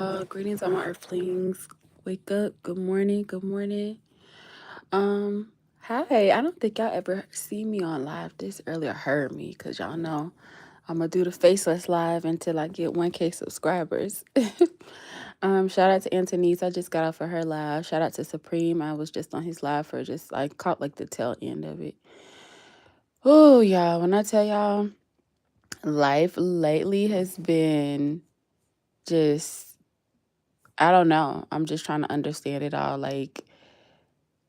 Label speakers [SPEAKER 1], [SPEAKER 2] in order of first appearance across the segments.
[SPEAKER 1] Greetings, all my earthlings. Wake up. Good morning. Good morning. Um, Hi. I don't think y'all ever see me on live this early or heard me, because y'all know I'm gonna do the faceless live until I get 1K subscribers. Shout out to Antonise. I just got off of her live. Shout out to Supreme. I was just on his live for just like caught like the tail end of it. Oh, y'all, when I tell y'all, life lately has been just I don't know. I'm just trying to understand it all. Like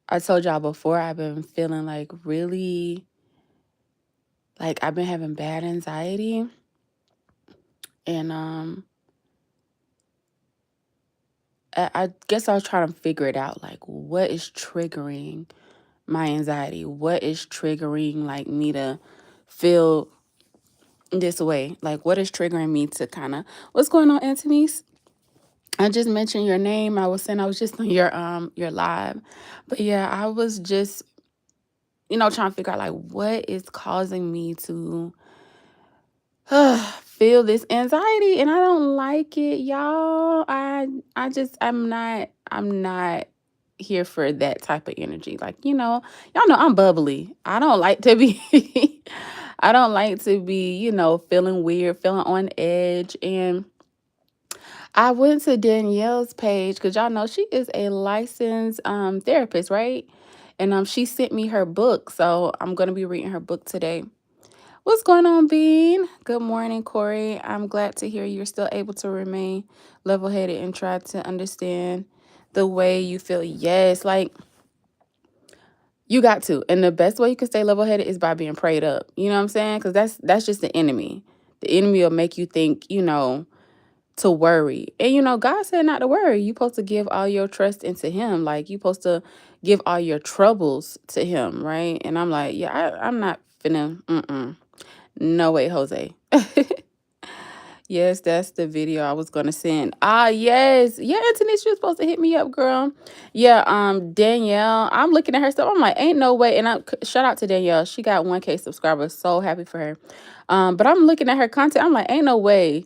[SPEAKER 1] I told y'all before, I've been feeling like really, like I've been having bad anxiety. And I guess I was trying to figure it out. Like, what is triggering my anxiety? What is triggering like me to feel this way? Like, what is triggering me to kind of what's going on, Anthony's? I just mentioned your name. I was saying I was just on your live. But yeah, I was just trying to figure out like what is causing me to feel this anxiety and I don't like it, y'all. I'm not here for that type of energy. Like, y'all know I'm bubbly. I don't like to be I don't like to be, feeling weird, feeling on edge. And I went to Danielle's page because y'all know she is a licensed therapist, right? And she sent me her book. So I'm gonna be reading her book today. What's going on, Bean? Good morning, Quori. I'm glad to hear you're still able to remain level-headed and try to understand the way you feel. Yes, like you got to. And the best way you can stay level-headed is by being prayed up. You know what I'm saying? Because that's just the enemy. The enemy will make you think, to worry. And God said not to worry. You're supposed to give all your trust into him. Like you're supposed to give all your troubles to him, right? And I'm like, yeah, I'm not finna, no way, Jose. Yes, that's the video I was gonna send. Ah, yes. Yeah, Antonis, you were supposed to hit me up, girl. Yeah, Danielle, I'm looking at her stuff. I'm like, ain't no way. And shout out to Danielle. She got 1K subscribers. So happy for her. But I'm looking at her content. I'm like, ain't no way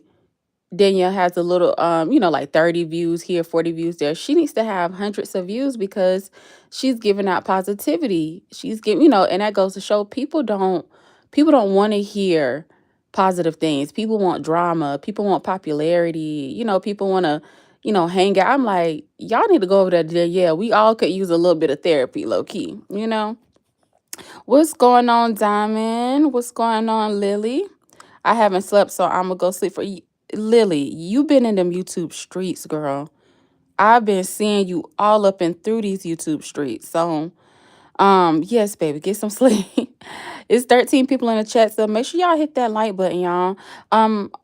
[SPEAKER 1] Danielle has a little, like 30 views here, 40 views there. She needs to have hundreds of views because she's giving out positivity. She's giving, and that goes to show people don't want to hear positive things. People want drama. People want popularity. People want to, hang out. I'm like, y'all need to go over there. Yeah, we all could use a little bit of therapy, low key. What's going on, Diamond? What's going on, Lily? I haven't slept, so I'm gonna go sleep for you. Lily, you been in them YouTube streets, girl. I've been seeing you all up and through these YouTube streets. So, yes, baby, get some sleep. It's 13 people in the chat, so make sure y'all hit that like button, y'all.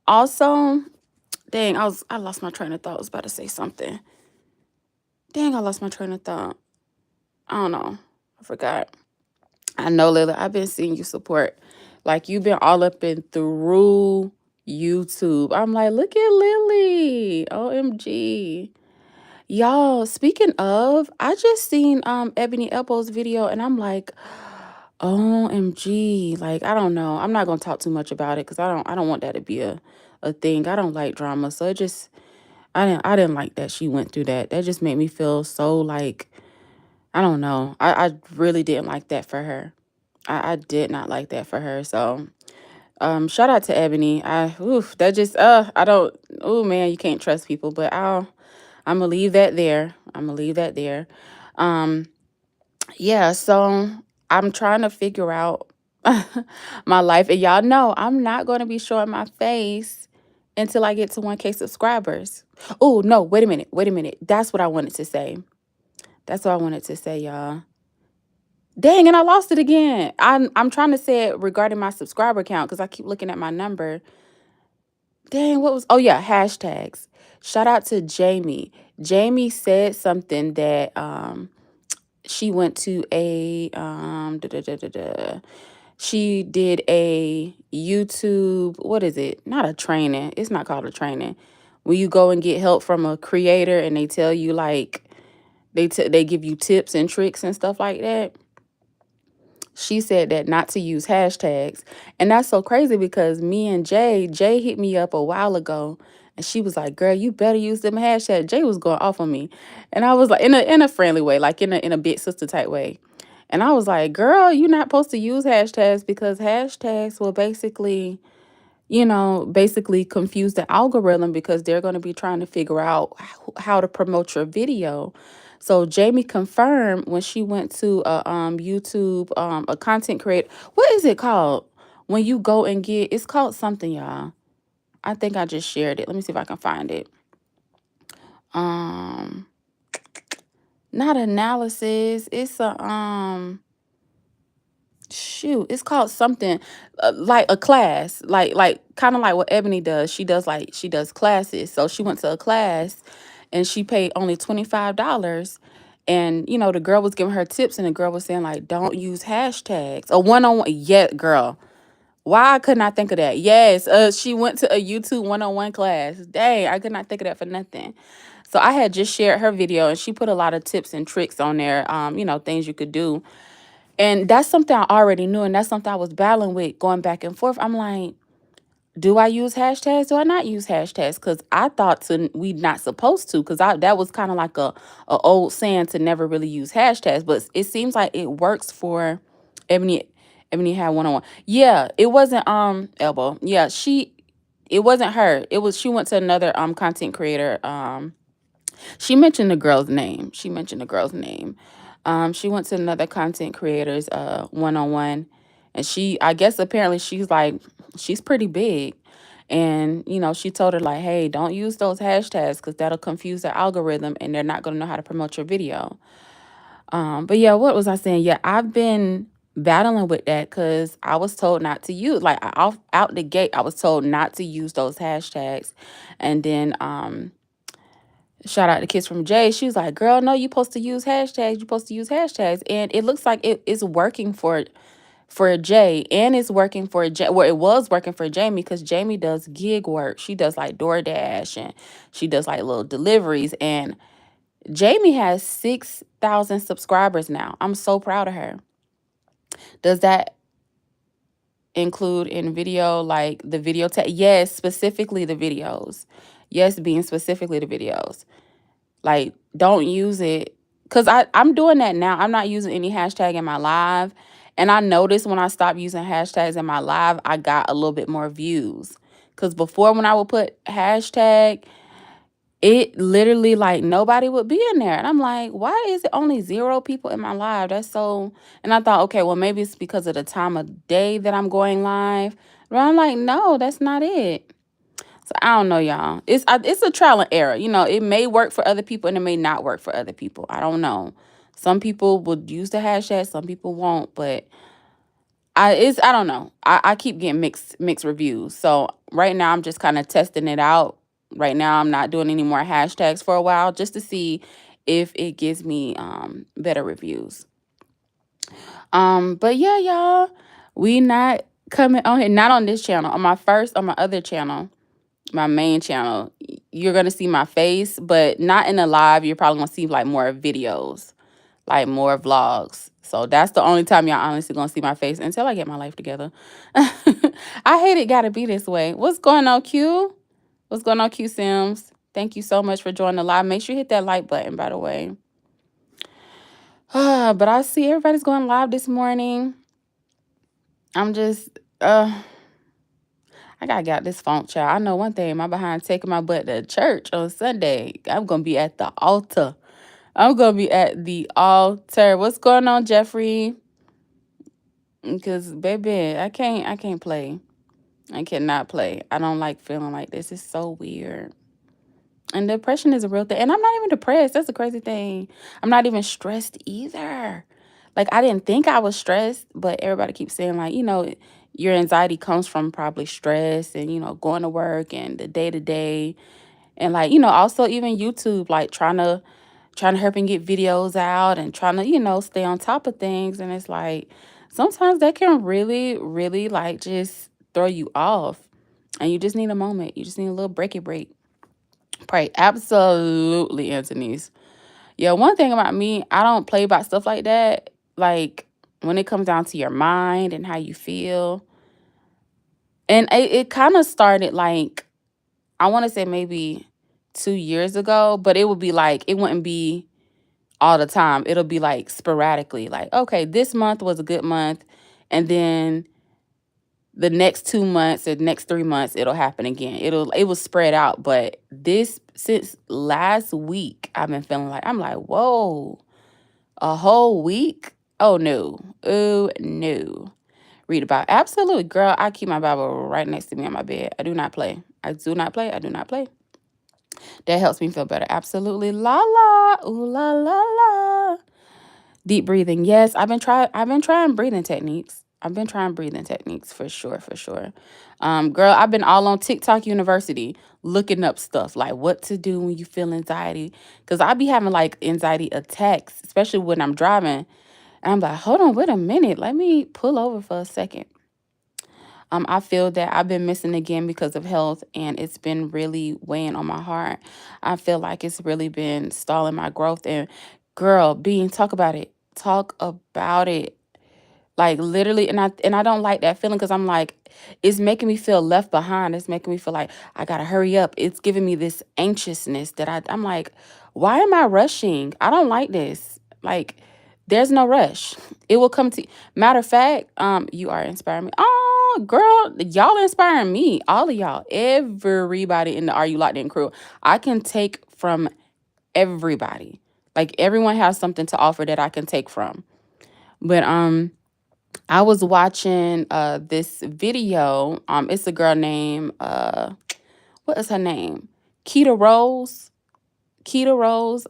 [SPEAKER 1] Also, dang, I lost my train of thought. I was about to say something. Dang, I lost my train of thought. I don't know. I forgot. I know, Lily, I've been seeing you support. Like, you've been all up and through YouTube. I'm like, look at Lily. OMG. Y'all, speaking of, I just seen Ebony Elbow's video and I'm like, OMG. Like, I don't know. I'm not gonna talk too much about it because I don't want that to be a thing. I don't like drama. So it just I didn't like that she went through that. That just made me feel so like I don't know. I really didn't like that for her. I did not like that for her. So shout out to Ebony. That just I don't oh man, you can't trust people, but I'm gonna leave that there. I'm gonna leave that there. Um yeah, so I'm trying to figure out my life. And y'all know I'm not gonna be showing my face until I get to 1K subscribers. Oh no, wait a minute, wait a minute. That's what I wanted to say. That's what I wanted to say, y'all. Dang, and I lost it again. I'm trying to say it regarding my subscriber count because I keep looking at my number. Dang, what was? Oh yeah, hashtags. Shout out to Jamie. Jamie said something that she went to a she did a YouTube. What is it? Not a training. It's not called a training. When you go and get help from a creator and they tell you like they give you tips and tricks and stuff like that. She said that not to use hashtags. And that's so crazy because me and Jay hit me up a while ago And she was like, "Girl, you better use them hashtags." Jay was going off on me. And I was like, in a friendly way, like in a big sister type way. And I was like, "Girl, you're not supposed to use hashtags because hashtags will basically, basically confuse the algorithm because they're going to be trying to figure out how to promote your video." So Jamie confirmed when she went to a YouTube a content creator. What is it called? When you go and get, it's called something, y'all. I think I just shared it. Let me see if I can find it. Um Not analysis. It's a shoot, it's called something like a class, like kind of like what Ebony does. She does classes. So she went to a class and she paid only $25. And the girl was giving her tips and the girl was saying like, don't use hashtags. A one-on-one. Yeah, girl. Why I could not think of that? Yes, she went to a YouTube one-on-one class. Dang, I could not think of that for nothing. So I had just shared her video and she put a lot of tips and tricks on there, things you could do. And that's something I already knew, and that's something I was battling with going back and forth. I'm like, do I use hashtags? Do I not use hashtags? Because I thought we not supposed to, because that was kind of like a old saying to never really use hashtags. But it seems like it works for Ebony. Ebony had one-on-one. Yeah, it wasn't Elbow. Yeah, it wasn't her. She went to another content creator. She mentioned the girl's name. She went to another content creator's one-on-one, and I guess apparently she's pretty big. And she told her like, hey, don't use those hashtags because that'll confuse the algorithm and they're not going to know how to promote your video. But yeah, what was I saying? Yeah, I've been battling with that because I was told not to use, like, out the gate, I was told not to use those hashtags. And then shout out to Kiss from Jay. She was like, "Girl, no, you supposed to use hashtags. You supposed to use hashtags." And it looks like it is working for Jay, and it's working for Jay. Well, it was working for Jamie because Jamie does gig work. She does like DoorDash and she does like little deliveries. And Jamie has 6,000 subscribers now. I'm so proud of her. Does that include in video, like the video tag? Yes, specifically the videos. Yes, being specifically the videos. Like, don't use it. Because I'm doing that now. I'm not using any hashtag in my live. And I noticed when I stopped using hashtags in my live, I got a little bit more views. Because before, when I would put hashtag, it literally, like, nobody would be in there. And I'm like, why is it only 0 people in my live? That's so... And I thought, okay, well, maybe it's because of the time of day that I'm going live. But I'm like, no, that's not it. So I don't know, y'all. It's a trial and error. It may work for other people and it may not work for other people. I don't know. Some people would use the hashtag, some people won't. But I don't know. I keep getting mixed reviews. So right now I'm just kind of testing it out. Right now I'm not doing any more hashtags for a while just to see if it gives me better reviews. But yeah, y'all, we not coming on here, not on this channel. On my other channel, my main channel, you're gonna see my face, but not in a live. You're probably gonna see like more videos, like more vlogs. So that's the only time y'all honestly gonna see my face until I get my life together. I hate it gotta be this way. What's going on, Q? What's going on, Q Sims? Thank you so much for joining the live. Make sure you hit that like button, by the way. But I see everybody's going live this morning. I'm just I gotta get this funk, child. I know one thing. My behind taking my butt to church on Sunday. I'm gonna be at the altar. What's going on, Jeffrey? Because baby, I can't play. I cannot play. I don't like feeling like this. It's so weird. And depression is a real thing. And I'm not even depressed. That's the crazy thing. I'm not even stressed either. Like, I didn't think I was stressed, but everybody keeps saying, like, your anxiety comes from probably stress and, going to work and the day to day. And, like, also even YouTube, like, trying to help and get videos out and trying to, stay on top of things. And it's like, sometimes that can really, really, like, just throw you off. And you just need a moment. You just need a little breaky break. Pray. Absolutely, Anthony's. Yeah, one thing about me, I don't play about stuff like that. Like, when it comes down to your mind and how you feel. And it kind of started, like, I want to say maybe 2 years ago, but it would be like, it wouldn't be all the time. It'll be like sporadically, like, okay, this month was a good month. And then the next 2 months or the next 3 months, it'll happen again. It will spread out. But this, since last week, I've been feeling like, I'm like, whoa, a whole week? Oh no. Oh no. Read about, absolutely, girl. I keep my Bible right next to me on my bed. I do not play. I do not play. I do not play. That helps me feel better. Absolutely. La la. Ooh la la la. Deep breathing. Yes, I've been trying breathing techniques. I've been trying breathing techniques for sure, for sure. Girl, I've been all on TikTok University looking up stuff like what to do when you feel anxiety. Cause I be having like anxiety attacks, especially when I'm driving. And I'm like, hold on, wait a minute. Let me pull over for a second. I feel that I've been missing again because of health, and it's been really weighing on my heart. I feel like it's really been stalling my growth. And girl, being talk about it, talk about it, like literally. And I don't like that feeling because I'm like, it's making me feel left behind. It's making me feel like I gotta hurry up. It's giving me this anxiousness that I'm like, why am I rushing? I don't like this. Like, there's no rush. It will come to. Matter of fact, you are inspiring me. Oh, girl, y'all inspiring me. All of y'all, everybody in the Are You Locked In crew. I can take from everybody. Like, everyone has something to offer that I can take from. But I was watching this video. It's a girl named what is her name? Keita Rose. Keita Rose.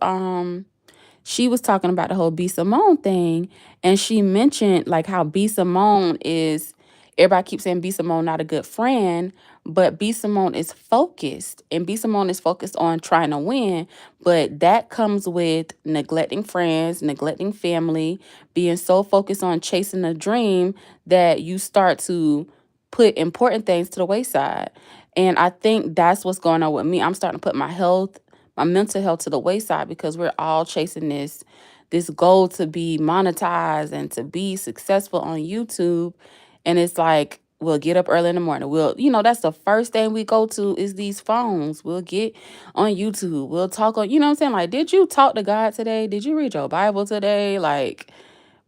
[SPEAKER 1] She was talking about the whole B Simone thing, and she mentioned like how B Simone is. Everybody keeps saying B Simone not a good friend, but B Simone is focused, and B Simone is focused on trying to win. But that comes with neglecting friends, neglecting family, being so focused on chasing a dream that you start to put important things to the wayside. And I think that's what's going on with me. I'm starting to put my mental health to the wayside because we're all chasing this goal to be monetized and to be successful on YouTube. And it's like, we'll get up early in the morning. That's the first thing we go to is these phones. We'll get on YouTube. We'll talk on, what I'm saying? Like, did you talk to God today? Did you read your Bible today? Like,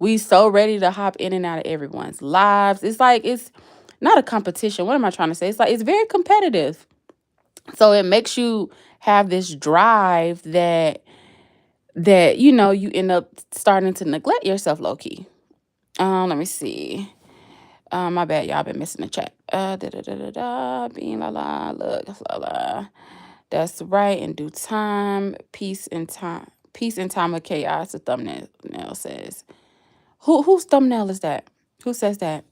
[SPEAKER 1] we so ready to hop in and out of everyone's lives. It's like, it's not a competition. What am I trying to say? It's like, it's very competitive. So it makes you have this drive that you end up starting to neglect yourself low key. Let me see. My bad, y'all been missing the chat. Da da da da da. Being la la. Look, la la. That's right. In due time, peace and time. Peace and time of chaos. The thumbnail says. Whose thumbnail is that? Who says that?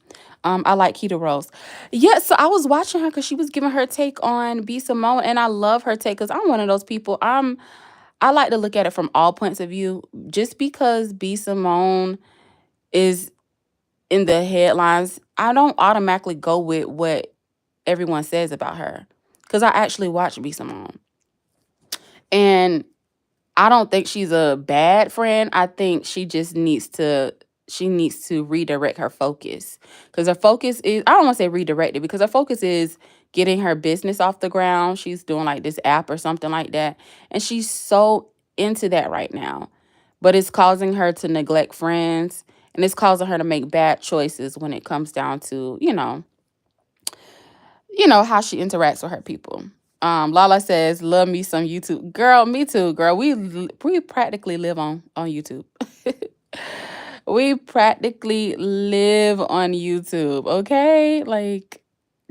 [SPEAKER 1] I like Keita Rose. Yeah, so I was watching her because she was giving her take on B Simone, and I love her take because I'm one of those people. I like to look at it from all points of view. Just because B Simone is in the headlines, I don't automatically go with what everyone says about her because I actually watch B Simone, and I don't think she's a bad friend. I think she needs to redirect her focus. Cuz her focus is, I don't want to say redirected, because her focus is getting her business off the ground. She's doing like this app or something like that. And she's so into that right now. But it's causing her to neglect friends, and it's causing her to make bad choices when it comes down to, how she interacts with her people. Lala says, "Love me some YouTube, girl. Me too, girl. We practically live on YouTube. We practically live on YouTube. Okay, like,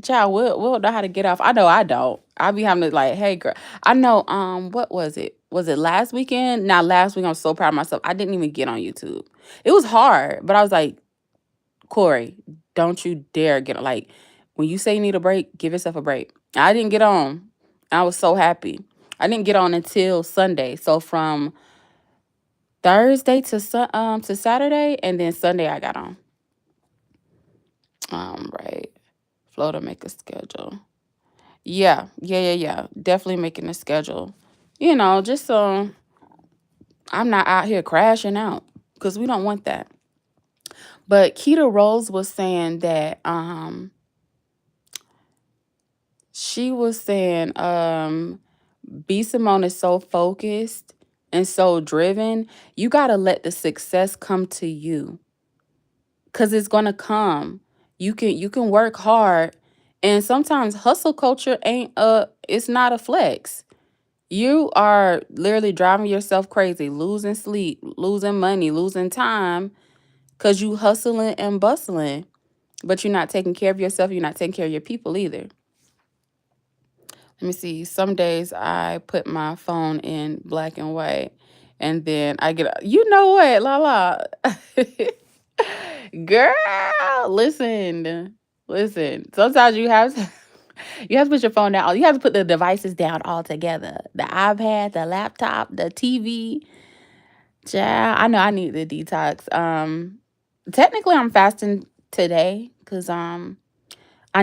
[SPEAKER 1] child, we'll know how to get off. I know I don't. I be having to like, hey, girl. I know. What was it? Was it last weekend? Now, last week, I'm so proud of myself. I didn't even get on YouTube. It was hard, but I was like, Quori, don't you dare get, like, when you say you need a break, give yourself a break. I didn't get on. I was so happy. I didn't get on until Sunday. So from Thursday to Saturday, and then Sunday I got on. Right. Flow to make a schedule. Yeah. Definitely making a schedule. Just so I'm not out here crashing out, because we don't want that. But Keita Rose was saying that She was saying, B Simone is so focused and so driven. You gotta let the success come to you, cause it's gonna come. You can work hard, and sometimes hustle culture ain't it's not a flex. You are literally driving yourself crazy, losing sleep, losing money, losing time, cause you hustling and bustling, but you're not taking care of yourself. You're not taking care of your people either. Let me see. Some days I put my phone in black and white, and then I get, you know what, la la. Girl, listen. Sometimes you have to, you have to put your phone down. You have to put the devices down all together. The iPad, the laptop, the TV. Yeah, I know I need the detox. Technically I'm fasting today because I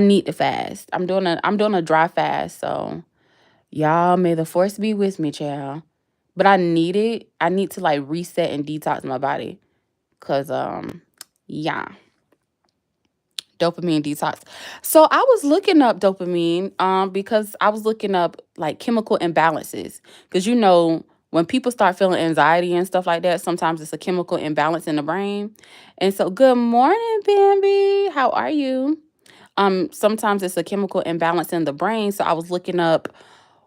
[SPEAKER 1] need to fast. I'm doing a dry fast, so y'all, may the force be with me, child. But I need it. I need to like reset and detox my body. Cause yeah, dopamine detox. So I was looking up dopamine because I was looking up like chemical imbalances. Cause when people start feeling anxiety and stuff like that, sometimes it's a chemical imbalance in the brain. And so good morning, Bambi. How are you? Sometimes it's a chemical imbalance in the brain. So I was looking up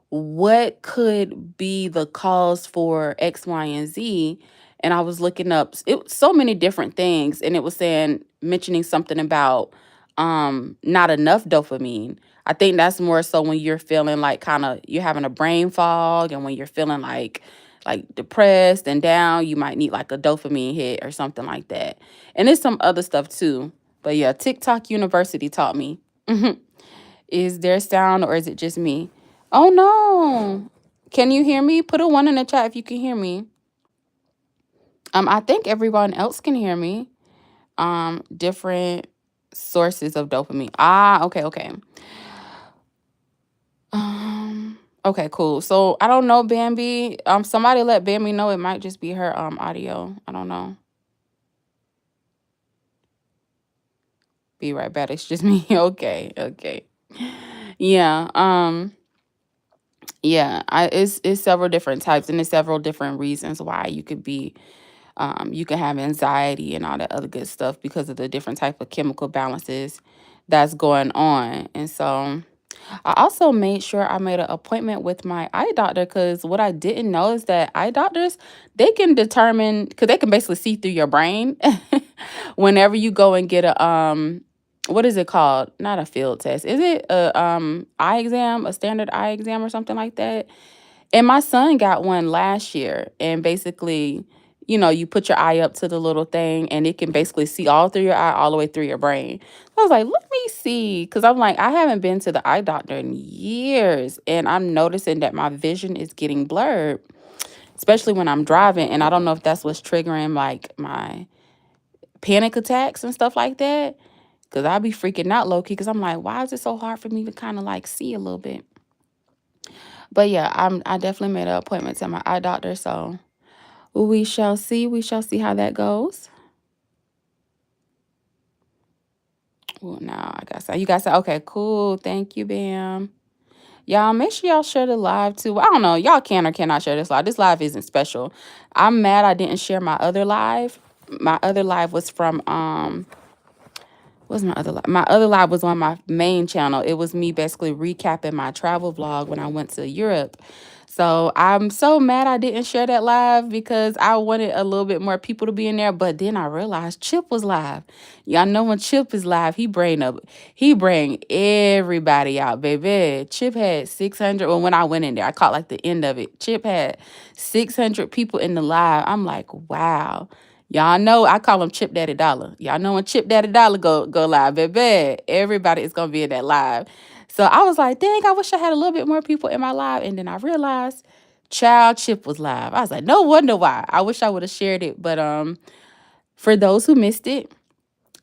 [SPEAKER 1] what could be the cause for X, Y, and Z. And I was looking up so many different things, and it was mentioning something about not enough dopamine. I think that's more so when you're feeling like kind of you're having a brain fog, and when you're feeling like depressed and down, you might need like a dopamine hit or something like that. And there's some other stuff too. But yeah, TikTok University taught me. Is there sound or is it just me? Oh no. Can you hear me? Put a one in the chat if you can hear me. I think everyone else can hear me. Different sources of dopamine. Ah, okay. Okay, cool. So I don't know, Bambi. Somebody let Bambi know. It might just be her audio. I don't know. Be right back. It's just me. Okay. Yeah. Yeah. It's several different types, and there's several different reasons why you can have anxiety and all that other good stuff because of the different type of chemical balances that's going on. And so I also made sure I made an appointment with my eye doctor, because what I didn't know is that eye doctors, they can determine, because they can basically see through your brain whenever you go and get a what is it called? Not a field test. Is it a eye exam, a standard eye exam or something like that? And my son got one last year, and basically, you put your eye up to the little thing, and it can basically see all through your eye, all the way through your brain. So I was like, let me see, because I'm like, I haven't been to the eye doctor in years, and I'm noticing that my vision is getting blurred, especially when I'm driving. And I don't know if that's what's triggering like my panic attacks and stuff like that, because I'll be freaking out low key, because I'm like, why is it so hard for me to kind of like see a little bit? But yeah, I definitely made an appointment to my eye doctor, so we shall see. We shall see how that goes. Well, now I got you guys say, okay, cool. Thank you, Bam. Y'all, make sure y'all share the live too. I don't know. Y'all can or cannot share this live. This live isn't special. I'm mad I didn't share my other live. My other live was from what's my other live? My other live was on my main channel. It was me basically recapping my travel vlog when I went to Europe. So I'm so mad I didn't share that live, because I wanted a little bit more people to be in there. But then I realized Chip was live. Y'all know when Chip is live, he bring everybody out, baby. Chip had 600. Well, when I went in there, I caught like the end of it. Chip had 600 people in the live. I'm like, wow. Y'all know I call him Chip Daddy Dollar. Y'all know when Chip Daddy Dollar go live, baby, everybody is gonna be in that live. So I was like, dang, I wish I had a little bit more people in my live. And then I realized Child Chip was live. I was like, no wonder why. I wish I would have shared it. But for those who missed it,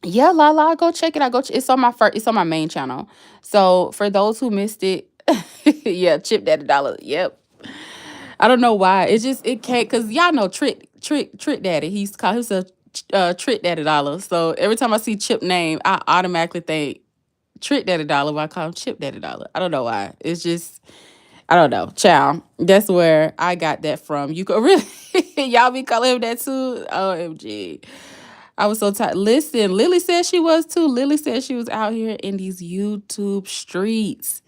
[SPEAKER 1] yeah, la, go check it out. It's on my main channel. So for those who missed it, yeah, Chip Daddy Dollar. Yep. I don't know why. It can't, cause y'all know Trick Daddy. He's called himself Trick Daddy Dollar. So every time I see Chip name, I automatically think Trick Daddy Dollar, but I call him Chip Daddy Dollar. I don't know why. It's just, I don't know. Child. That's where I got that from. You could really, y'all be calling him that too? OMG. I was so tired. Listen, Lily said she was too. Lily said she was out here in these YouTube streets.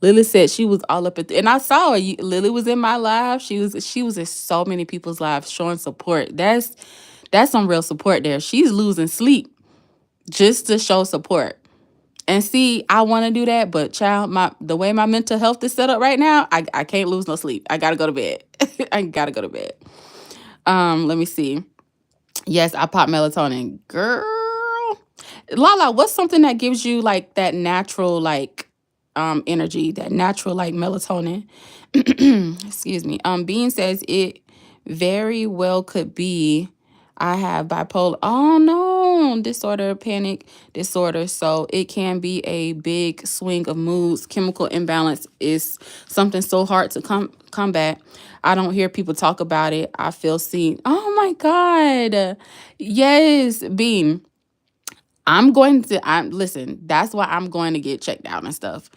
[SPEAKER 1] Lily said she was all up at and I saw her. Lily was in my live. She was in so many people's lives showing support. That's some real support there. She's losing sleep just to show support. And see, I want to do that, but child, the way my mental health is set up right now, I can't lose no sleep. I gotta go to bed. I gotta go to bed. Let me see. Yes, I pop melatonin. Girl. Lala, what's something that gives you like that natural like energy, that natural like melatonin? Excuse me. Bean says it very well could be I have bipolar. Oh no, disorder, panic disorder. So it can be a big swing of moods. Chemical imbalance is something so hard to combat. I don't hear people talk about it. I feel seen. Oh my God. Yes, Bean. I'm listen, that's why I'm going to get checked out and stuff.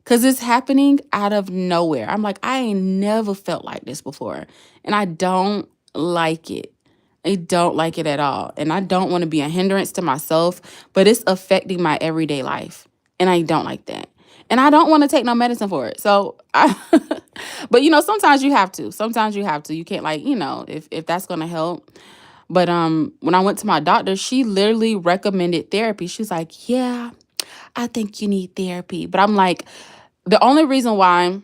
[SPEAKER 1] Cause it's happening out of nowhere. I'm like, I ain't never felt like this before. And I don't like it. I don't like it at all. And I don't want to be a hindrance to myself, but it's affecting my everyday life. And I don't like that. And I don't want to take no medicine for it. But sometimes you have to. Sometimes you have to. You can't like, if that's gonna help. But when I went to my doctor, she literally recommended therapy. She's like, "Yeah, I think you need therapy." But I'm like, the only reason why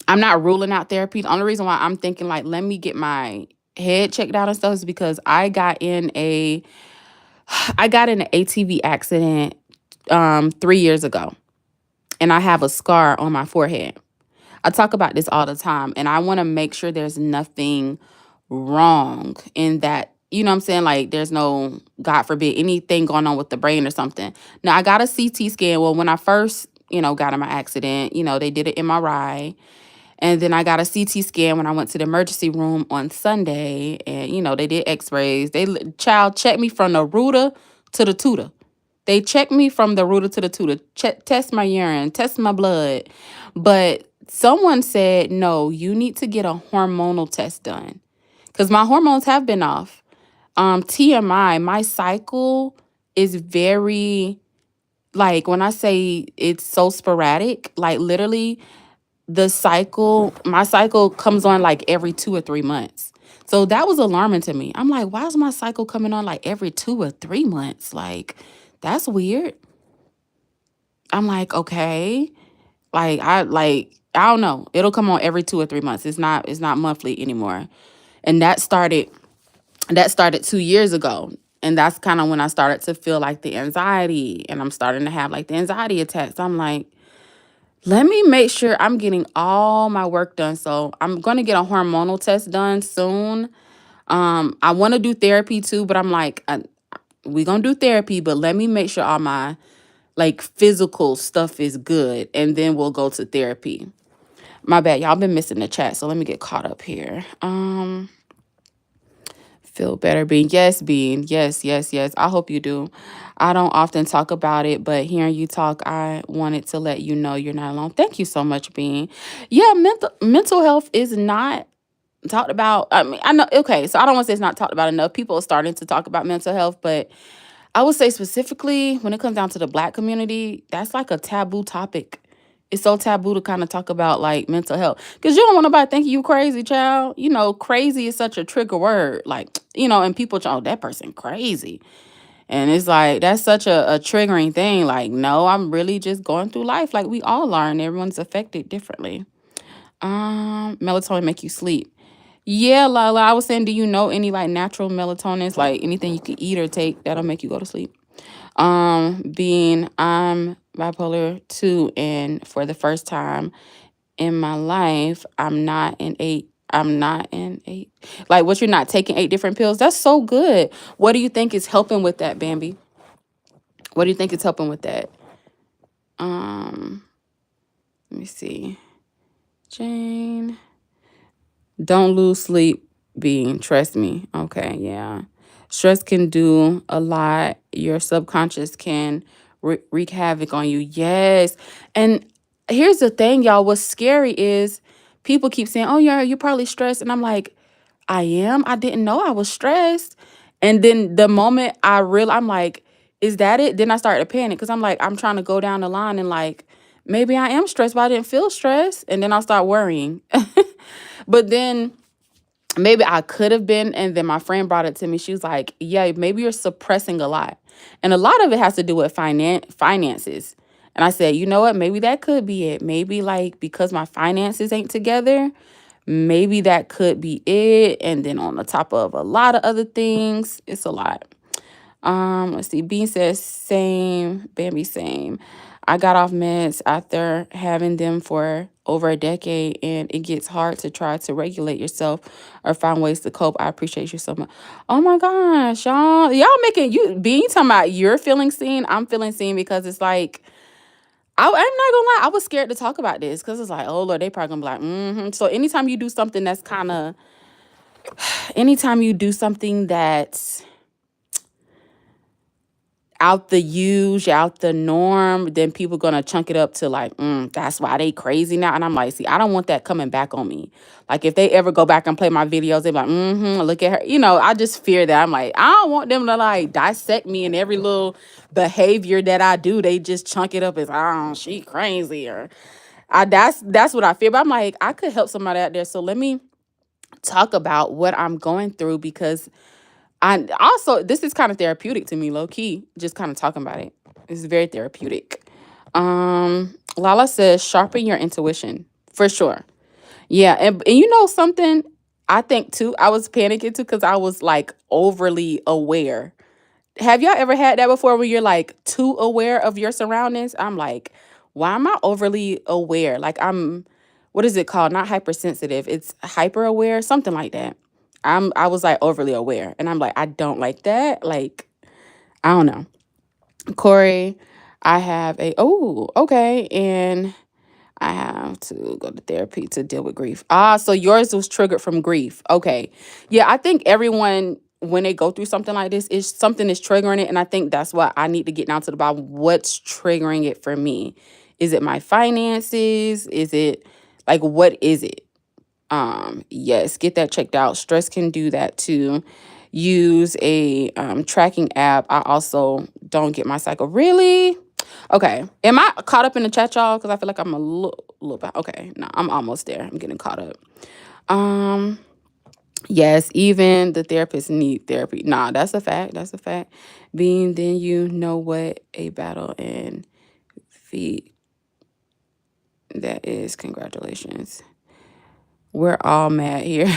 [SPEAKER 1] I'm not ruling out therapy, the only reason why I'm thinking like, let me get my head checked out and stuff is because I got in an ATV accident 3 years ago, and I have a scar on my forehead. I talk about this all the time, and I want to make sure there's nothing wrong in that. You know what I'm saying? Like, there's no, God forbid, anything going on with the brain or something. Now, I got a CT scan. Well, when I first, got in my accident, they did an MRI. And then I got a CT scan when I went to the emergency room on Sunday. And, they did x-rays. Child checked me from the rooter to the tutor. They checked me from the rooter to the tutor, test my urine, test my blood. But someone said, no, you need to get a hormonal test done. Because my hormones have been off. TMI, my cycle is very, like, when I say it's so sporadic, like literally my cycle comes on like every 2 or 3 months. So that was alarming to me. I'm like, why is my cycle coming on like every 2 or 3 months? Like, that's weird. I'm like, okay. I don't know. It'll come on every 2 or 3 months. It's not monthly anymore. And that started 2 years ago. And that's kind of when I started to feel like the anxiety, and I'm starting to have like the anxiety attacks. I'm like, let me make sure I'm getting all my work done. So I'm going to get a hormonal test done soon. I want to do therapy too, but I'm like, we're going to do therapy, but let me make sure all my like physical stuff is good. And then we'll go to therapy. My bad. Y'all been missing the chat. So let me get caught up here. Feel better, Bean. Yes, Bean. Yes, yes, yes. I hope you do. I don't often talk about it, but hearing you talk, I wanted to let you know you're not alone. Thank you so much, Bean. Yeah, mental health is not talked about. I mean, I know. Okay, so I don't want to say it's not talked about enough. People are starting to talk about mental health, but I would say specifically when it comes down to the Black community, that's like a taboo topic. It's so taboo to kind of talk about like mental health because you don't want nobody thinking you crazy, child. Crazy is such a trigger word. Like, and people, oh, that person crazy. And it's like, that's such a triggering thing. Like, no, I'm really just going through life like we all are, and everyone's affected differently. Melatonin make you sleep. Yeah, Lala, I was saying, do you know any like natural melatonins, like anything you could eat or take that'll make you go to sleep? Being I'm bipolar 2, and for the first time in my life, I'm not in eight. I'm not in eight. Like, what, you're not taking 8 different pills? That's so good. What do you think is helping with that, Bambi? What do you think is helping with that? Let me see. Jane. Don't lose sleep, Being. Trust me. Okay, yeah. Stress can do a lot. Your subconscious can wreak havoc on you. Yes. And here's the thing, y'all. What's scary is people keep saying, "Oh, yeah, you're probably stressed," and I'm like, I am. I didn't know I was stressed. And then the moment I realized, I'm like, is that it? Then I started to panic because I'm like, I'm trying to go down the line and like, maybe I am stressed, but I didn't feel stressed. And then I'll start worrying. But then maybe I could have been. And then my friend brought it to me. She was like, yeah, maybe you're suppressing a lot. And a lot of it has to do with finances. And I said, you know what? Maybe that could be it. Maybe like because my finances ain't together, maybe that could be it. And then on the top of a lot of other things, it's a lot. Let's see. Bean says same. Bambi same. I got off meds after having them for over a decade, and it gets hard to try to regulate yourself or find ways to cope. I appreciate you so much. Oh my gosh, y'all making you Bean talking about you're feeling seen. I'm feeling seen because it's like I'm not gonna lie, I was scared to talk about this because it's like, oh Lord, they probably gonna be like, mm-hmm. So anytime you do something that's out the use, out the norm, then people gonna chunk it up to like, that's why they crazy now. And I'm like, see, I don't want that coming back on me. Like if they ever go back and play my videos, they be like, look at her. I just fear that. I'm like, I don't want them to like dissect me and every little behavior that I do. They just chunk it up as, oh, she crazy or that's what I fear. But I'm like, I could help somebody out there. So let me talk about what I'm going through because I also this is kind of therapeutic to me, low key. Just kind of talking about it. It's very therapeutic. Lala says sharpen your intuition for sure. Yeah, and you know something, I think too, I was panicking too because I was like overly aware. Have y'all ever had that before where you're like too aware of your surroundings? I'm like, why am I overly aware? Like what is it called? Not hypersensitive. It's hyper aware, something like that. I was like overly aware. And I'm like, I don't like that. Like, I don't know. Corey, I have okay. And I have to go to therapy to deal with grief. So yours was triggered from grief. Okay. Yeah, I think everyone, when they go through something like this, is something is triggering it. And I think that's what I need to get down to the bottom. What's triggering it for me? Is it my finances? Is it like, what is it? Yes, get that checked out. Stress can do that too. Use a tracking app. I also don't get my cycle. Really? Okay. Am I caught up in the chat, y'all? Because I feel like I'm a little bit. Okay. No, I'm almost there. I'm getting caught up. Yes, even the therapists need therapy. Nah, that's a fact. That's a fact. Being then you know what a battle and feet that is. Congratulations. We're all mad here.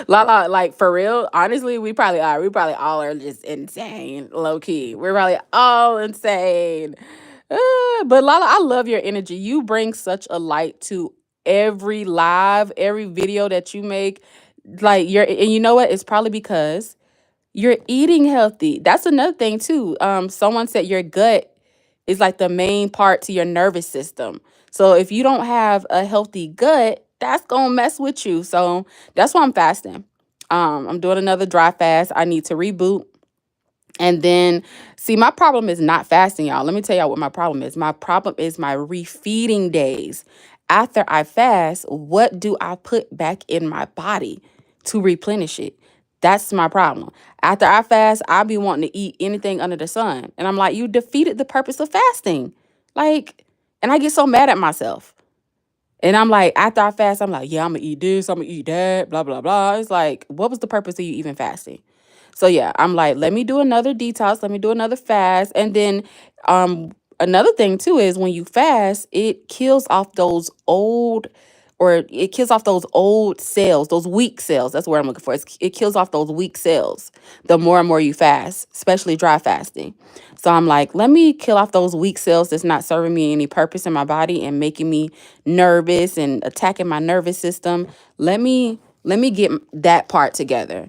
[SPEAKER 1] Lala, like for real, honestly, we probably are. We probably all are just insane, low key. We're probably all insane. But Lala, I love your energy. You bring such a light to every video that you make. Like and you know what? It's probably because you're eating healthy. That's another thing too. Someone said your gut is like the main part to your nervous system. So if you don't have a healthy gut, that's gonna mess with you. So that's why I'm fasting. I'm doing another dry fast. I need to reboot. And then, see, my problem is not fasting, y'all. Let me tell y'all what my problem is. My problem is my refeeding days. After I fast, what do I put back in my body to replenish it? That's my problem. After I fast, I be wanting to eat anything under the sun. And I'm like, you defeated the purpose of fasting. Like, and I get so mad at myself. And I'm like, after I fast, I'm like, yeah, I'm gonna eat this, I'm gonna eat that, blah, blah, blah. It's like, what was the purpose of you even fasting? So yeah, I'm like, let me do another detox, let me do another fast. And then another thing too is when you fast, it kills off those old cells, those weak cells. That's what I'm looking for. It kills off those weak cells the more and more you fast, especially dry fasting. So I'm like, let me kill off those weak cells that's not serving me any purpose in my body and making me nervous and attacking my nervous system. Let me get that part together.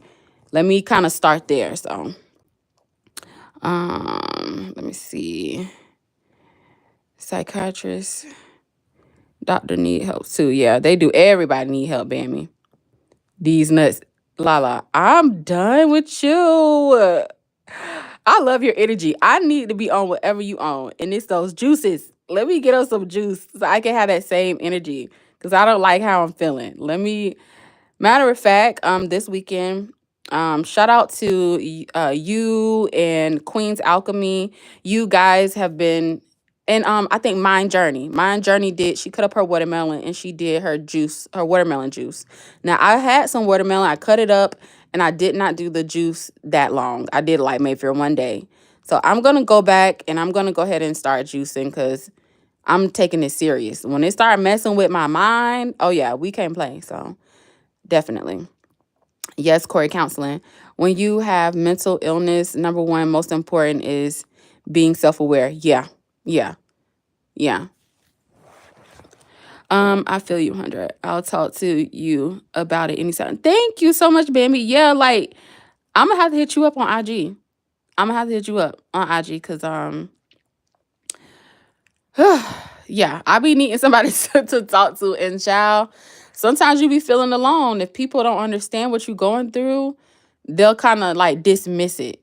[SPEAKER 1] Let me kind of start there. So let me see. Psychiatrist, doctor need help too. Yeah, they do. Everybody need help, Bammy. These nuts. Lala, I'm done with you. I love your energy. I need to be on whatever you on, and it's those juices. Let me get us some juice so I can have that same energy because I don't like how I'm feeling. Let me Matter of fact, this weekend, shout out to you and Queen's Alchemy. You guys have been, and I think Mind Journey did. She cut up her watermelon and she did her juice, her watermelon juice. Now I had some watermelon. I cut it up and I did not do the juice that long. I did like maybe for one day. So I'm gonna go back and I'm gonna go ahead and start juicing because I'm taking it serious. When it started messing with my mind, oh yeah, we can't play. So definitely. Yes, Corey, counseling. When you have mental illness, number one, most important is being self aware. Yeah, yeah, yeah. I feel you, 100. I'll talk to you about it anytime. Thank you so much, Bambi. Yeah, like I'm gonna have to hit you up on IG. I'm gonna have to hit you up on IG because yeah, I be needing somebody to talk to. And child, sometimes you be feeling alone. If people don't understand what you're going through, they'll kind of like dismiss it.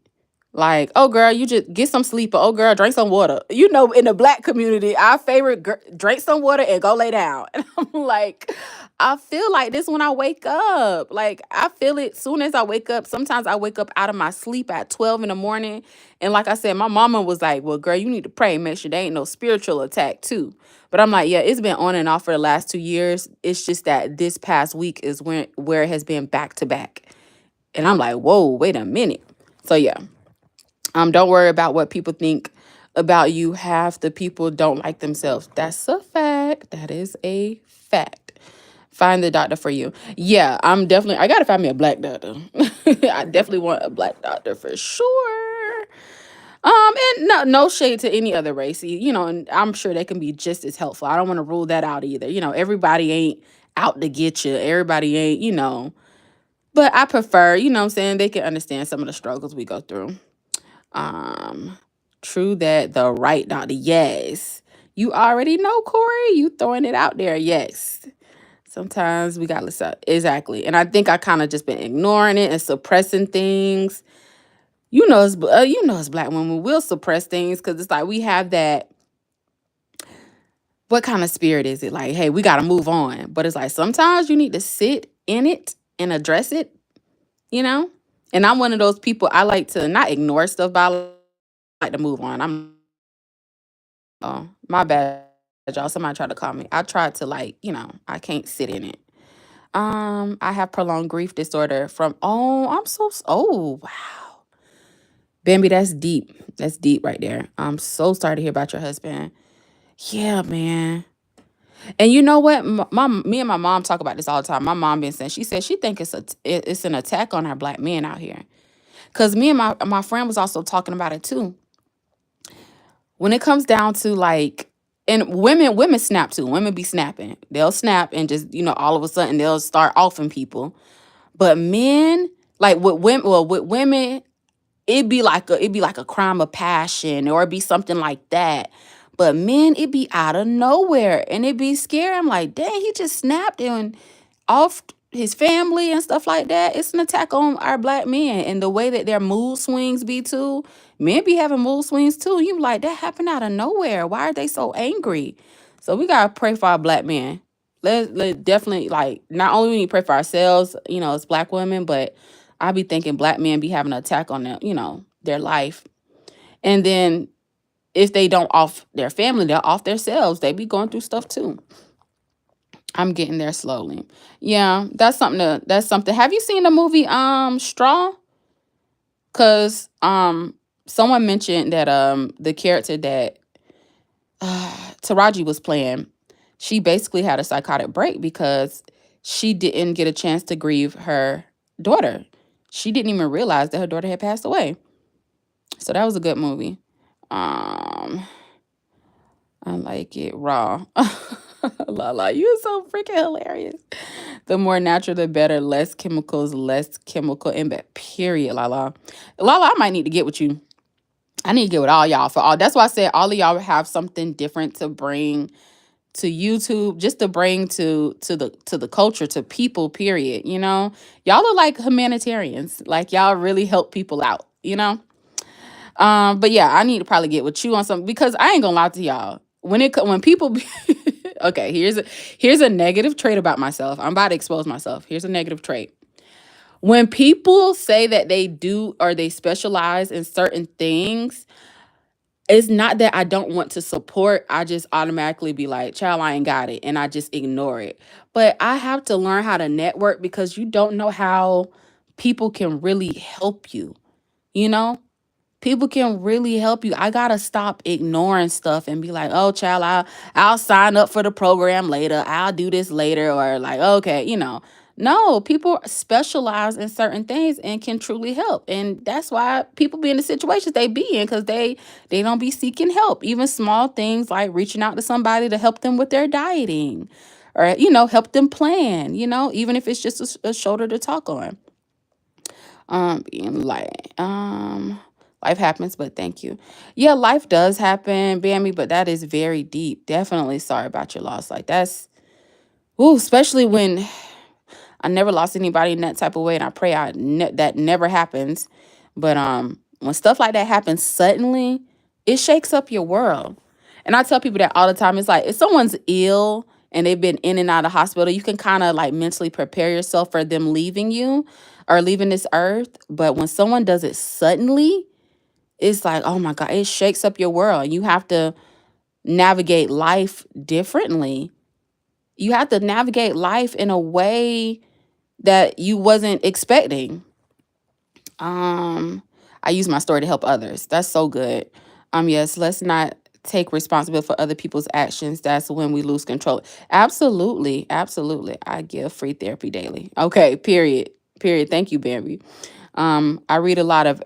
[SPEAKER 1] Like, oh girl, you just get some sleep. Or, oh girl, drink some water. You know, in the black community, our favorite drink some water and go lay down. And I'm like, I feel like this when I wake up. Like I feel it soon as I wake up. Sometimes I wake up out of my sleep at 12 in the morning. And like I said, my mama was like, well, girl, you need to pray and make sure there ain't no spiritual attack too. But I'm like, yeah, it's been on and off for the last 2 years. It's just that this past week is where it has been back to back. And I'm like, whoa, wait a minute. So yeah. Don't worry about what people think about you. Half the people don't like themselves. That's a fact. That is a fact. Find the doctor for you. Yeah, I gotta find me a black doctor. I definitely want a black doctor for sure. And no shade to any other race, and I'm sure they can be just as helpful. I don't want to rule that out either. Everybody ain't out to get you. Everybody ain't. But I prefer, what I'm saying, they can understand some of the struggles we go through. Um, True that the right doctor, yes. You already know, Corey. You throwing it out there, yes. Sometimes we got listen exactly, and I think I kind of just been ignoring it and suppressing things. As black women, we'll suppress things because it's like we have that. What kind of spirit is it? Like, hey, we got to move on, but it's like sometimes you need to sit in it and address it. You know, and I'm one of those people. I like to not ignore stuff, but I like to move on. Oh, my bad, y'all. Somebody tried to call me. I tried to I can't sit in it. I have prolonged grief disorder from oh wow. Bambi, that's deep. That's deep right there. I'm so sorry to hear about your husband. Yeah, man. And you know what? Me and my mom talk about this all the time. My mom been saying, she said she think it's an attack on our black men out here. Cause me and my friend was also talking about it too. When it comes down to and women snap too. Women be snapping. They'll snap and just, all of a sudden they'll start offing people. But men, like with women, it'd be like a crime of passion or it'd be something like that. But men, it'd be out of nowhere and it'd be scary. I'm like, dang, he just snapped and off his family and stuff like that. It's an attack on our black men and the way that their mood swings be too. Men be having mood swings too. You be like, that happened out of nowhere. Why are they so angry? So we gotta pray for our black men. Let definitely not only we need to pray for ourselves, as black women, but I be thinking black men be having an attack on their life. And then if they don't off their family, they're off themselves. They be going through stuff too. I'm getting there slowly. Yeah, that's something. Have you seen the movie Straw? Cause someone mentioned that the character that Taraji was playing, she basically had a psychotic break because she didn't get a chance to grieve her daughter. She didn't even realize that her daughter had passed away. So that was a good movie. Um I like it raw. Lala, you're so freaking hilarious. The more natural, the better. Less chemicals, less chemical impact. Period, Lala. Lala, I might need to get with you. I need to get with all y'all for all. That's why I said all of y'all have something different to bring to YouTube, just to bring to the culture, to people. Period. Y'all are like humanitarians. Like y'all really help people out. But yeah, I need to probably get with you on something because I ain't gonna lie to y'all. When people be okay, here's a negative trait about myself. I'm about to expose myself. Here's a negative trait. When people say that they do or they specialize in certain things, it's not that I don't want to support. I just automatically be like, child, I ain't got it. And I just ignore it. But I have to learn how to network because you don't know how people can really help you, you know? People can really help you. I gotta stop ignoring stuff and be like, "Oh, child, I'll sign up for the program later. I'll do this later," or like, "Okay, you know." No, people specialize in certain things and can truly help, and that's why people be in the situations they be in because they don't be seeking help. Even small things like reaching out to somebody to help them with their dieting, or help them plan. Even if it's just a shoulder to talk on. Being like, life happens, but thank you. Yeah, life does happen, Bammy, but that is very deep. Definitely sorry about your loss. Like that's, ooh, especially when I never lost anybody in that type of way, and I pray that never happens. But when stuff like that happens suddenly, it shakes up your world. And I tell people that all the time. It's like if someone's ill and they've been in and out of hospital, you can kind of like mentally prepare yourself for them leaving you or leaving this earth. But when someone does it suddenly, it's like, oh my God, it shakes up your world. You have to navigate life differently. You have to navigate life in a way that you wasn't expecting. Um, I use my story to help others. That's so good. Yes, let's not take responsibility for other people's actions. That's when we lose control. Absolutely, absolutely. I give free therapy daily. Okay, period. Period. Thank you, Barry. I read a lot of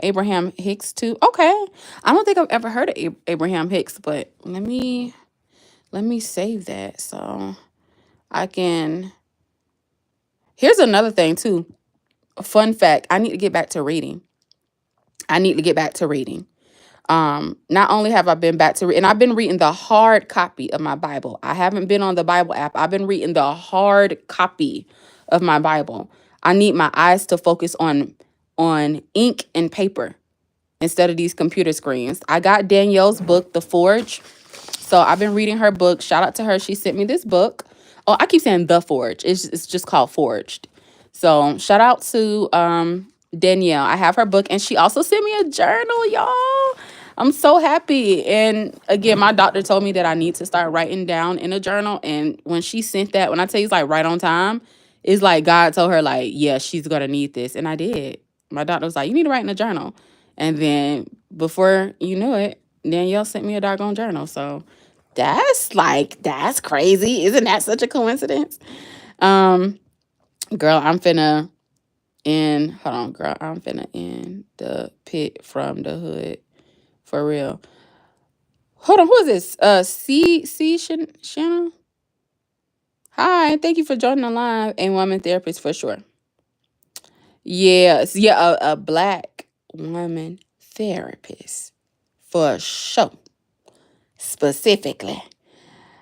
[SPEAKER 1] Abraham Hicks too. Okay. I don't think I've ever heard of Abraham Hicks, but let me save that so I can. Here's another thing too. Fun fact, I need to get back to reading. I need to get back to reading. Not only have I been back to read, and I've been reading the hard copy of my Bible. I haven't been on the Bible app. I've been reading the hard copy of my Bible. I need my eyes to focus on ink and paper instead of these computer screens. I got Danielle's book, The Forge. So I've been reading her book. Shout out to her. She sent me this book. Oh, I keep saying The Forge. It's just called Forged. So shout out to Danielle. I have her book, and she also sent me a journal, y'all. I'm so happy. And again, my doctor told me that I need to start writing down in a journal. And when she sent that, when I tell you it's like right on time, it's like God told her, like, yeah, she's gonna need this. And I did. My doctor was like, you need to write in a journal. And then before you knew it, Danielle sent me a doggone journal. So that's crazy. Isn't that such a coincidence? Um, girl, I'm finna hold on, girl. I'm finna in the pit from the hood. For real. Hold on, who is this? Shannon. Hi, thank you for joining the live. A woman therapist for sure. Yes, yeah, a black woman therapist for sure. Specifically.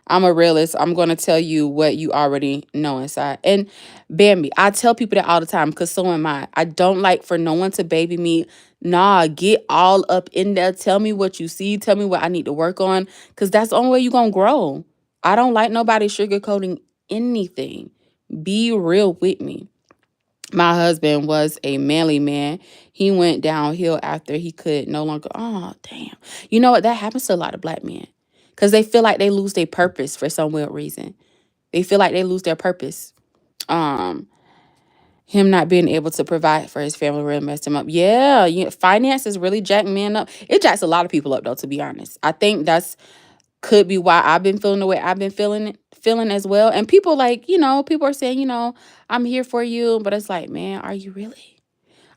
[SPEAKER 1] I'm a realist. I'm going to tell you what you already know inside. And Bambi, I tell people that all the time because so am I. I don't like for no one to baby me. Nah, get all up in there. Tell me what you see. Tell me what I need to work on because that's the only way you're going to grow. I don't like nobody sugarcoating anything. Be real with me. My husband was a manly man. He went downhill after he could no longer. Oh, damn. You know what? That happens to a lot of black men because they feel like they lose their purpose for some weird reason. They feel like they lose their purpose. Um, Him not being able to provide for his family really messed him up. Yeah, finances really jack men up. It jacks a lot of people up though, to be honest. I think that's could be why I've been feeling the way I've been feeling as well. And people like, people are saying, I'm here for you, but it's like, man, are you really?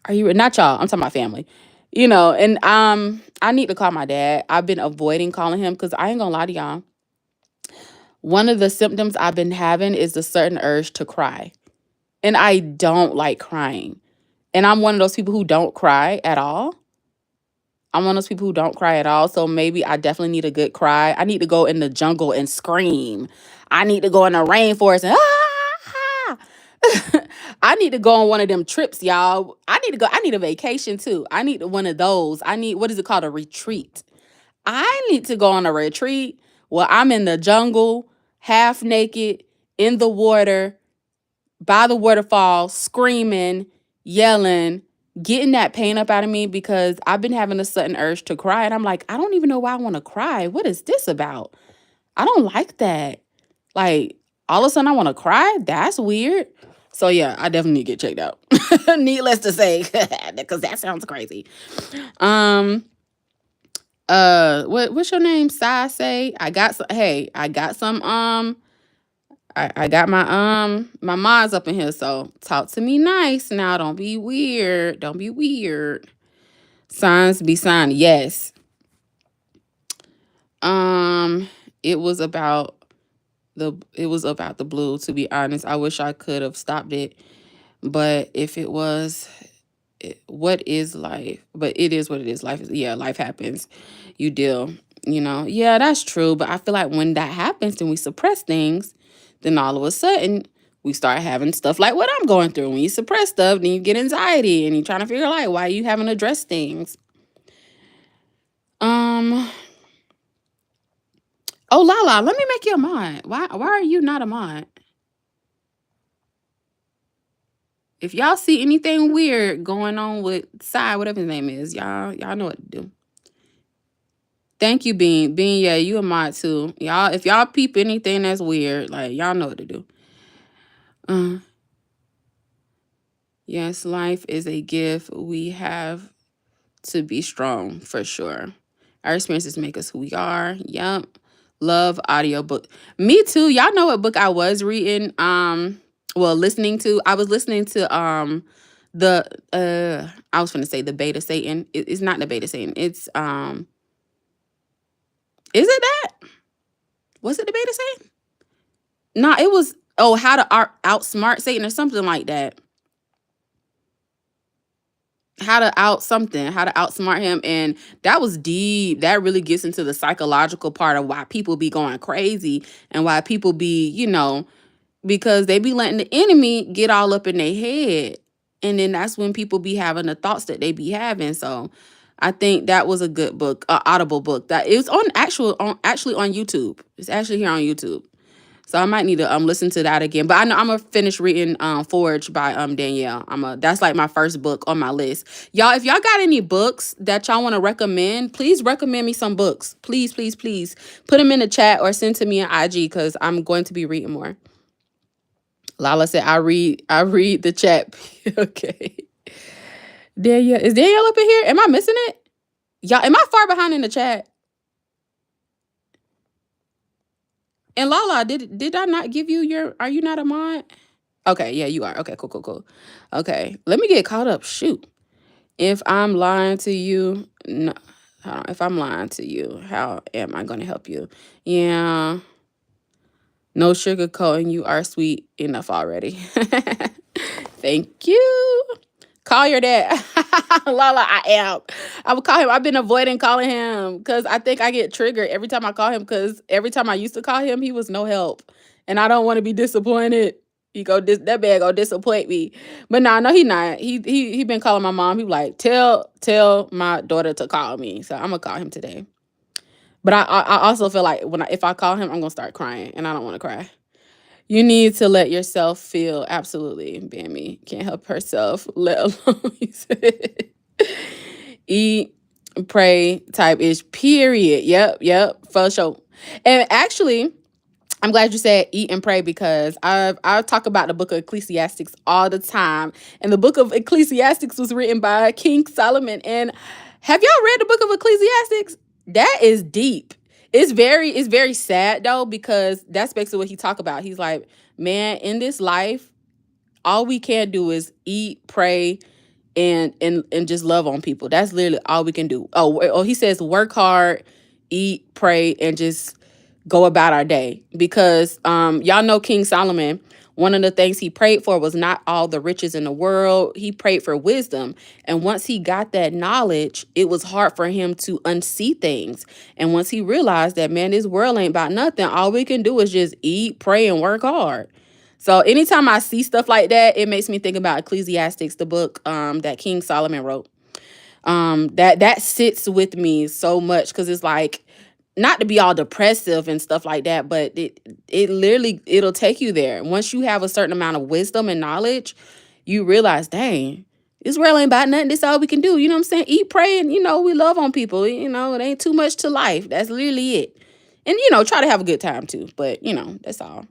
[SPEAKER 1] Are you not y'all? I'm talking about family. And I need to call my dad. I've been avoiding calling him because I ain't gonna lie to y'all. One of the symptoms I've been having is a certain urge to cry. And I don't like crying. And I'm one of those people who don't cry at all. I'm one of those people who don't cry at all. So maybe I definitely need a good cry. I need to go in the jungle and scream. I need to go in the rainforest and I need to go on one of them trips, y'all. I need to go. I need a vacation too. I need one of those. I need, what is it called? A retreat. I need to go on a retreat where I'm in the jungle, half naked, in the water, by the waterfall, screaming, yelling, getting that pain up out of me because I've been having a sudden urge to cry. And I'm like, I don't even know why I want to cry. What is this about? I don't like that. Like, all of a sudden I want to cry. That's weird. So yeah, I definitely need to get checked out. Needless to say, because that sounds crazy. Um, what's your name? Sai say I got some. Hey, I got some. I got my mods up in here. So talk to me nice now. Don't be weird. Don't be weird. Signs be sign. Yes. Um, it was about the blue, to be honest. I wish I could have stopped it, but if it was, what is life? But it is what it is. Life is, yeah, life happens. You deal, yeah, that's true. But I feel like when that happens, then we suppress things, then all of a sudden we start having stuff like what I'm going through. When you suppress stuff, then you get anxiety and you're trying to figure out like why you haven't addressed things. um oh, Lala, let me make you a mod. Why are you not a mod? If y'all see anything weird going on with Sai, whatever his name is, y'all know what to do. Thank you, Bean. Bean, yeah, you a mod too. Y'all, if y'all peep anything that's weird, like y'all know what to do. Uh, yes, life is a gift. We have to be strong for sure. Our experiences make us who we are. Yep. Love audiobook. Me too. Y'all know what book I was reading. Well, listening to. I was listening to the I was gonna say the Beta Satan. It's not the Beta Satan. It's is it that? Was it the Beta Satan? No, it was, oh, how to outsmart Satan or something like that. How to outsmart him. And that was deep. That really gets into the psychological part of why people be going crazy and why people be, because they be letting the enemy get all up in their head. And then that's when people be having the thoughts that they be having. So I think that was a good book, audible book. That it was actually on YouTube. It's actually here on YouTube. So I might need to listen to that again. But I know I'm gonna finish reading Forge by Danielle. That's like my first book on my list. Y'all, if y'all got any books that y'all want to recommend, please recommend me some books. Please, please, please. Put them in the chat or send to me on IG because I'm going to be reading more. Lala said I read the chat. Okay. Danielle. Is Danielle up in here? Am I missing it? Y'all, am I far behind in the chat? And Lala, did I not give you your, are you not a mod? Okay, yeah, you are. Okay, cool, cool, cool. Okay, let me get caught up. Shoot. If I'm lying to you, no, hold on. If I'm lying to you, how am I going to help you? Yeah, no sugarcoating. You are sweet enough already. Thank you. Call your dad. Lala, I am. I would call him. I've been avoiding calling him because I think I get triggered every time I call him because every time I used to call him, he was no help. And I don't want to be disappointed. That bad go disappoint me. But no, he not. He been calling my mom. He like, tell my daughter to call me. So I'm gonna call him today. But I also feel like if I call him, I'm gonna start crying and I don't want to cry. You need to let yourself feel. Absolutely. Bammy can't help herself, let alone eat, pray, type ish, period. Yep, for sure. And actually, I'm glad you said eat and pray because I talk about the book of Ecclesiastics all the time. And the book of Ecclesiastics was written by King Solomon. And have y'all read the book of Ecclesiastics? That is deep. It's very sad though, because that's basically what he talked about. He's like, man, in this life, all we can do is eat, pray, and just love on people. That's literally all we can do. Oh, he says work hard, eat, pray, and just go about our day. Because y'all know King Solomon, one of the things he prayed for was not all the riches in the world. He prayed for wisdom. And once he got that knowledge, it was hard for him to unsee things. And once he realized that, man, this world ain't about nothing, all we can do is just eat, pray, and work hard. So anytime I see stuff like that, it makes me think about Ecclesiastics, the book that King Solomon wrote. That sits with me so much because it's like, not to be all depressive and stuff like that, but it literally, it'll take you there. Once you have a certain amount of wisdom and knowledge, you realize, dang, this world ain't about nothing. This all we can do. You know what I'm saying? Eat, pray, and we love on people. It ain't too much to life. That's literally it. And try to have a good time too. But that's all.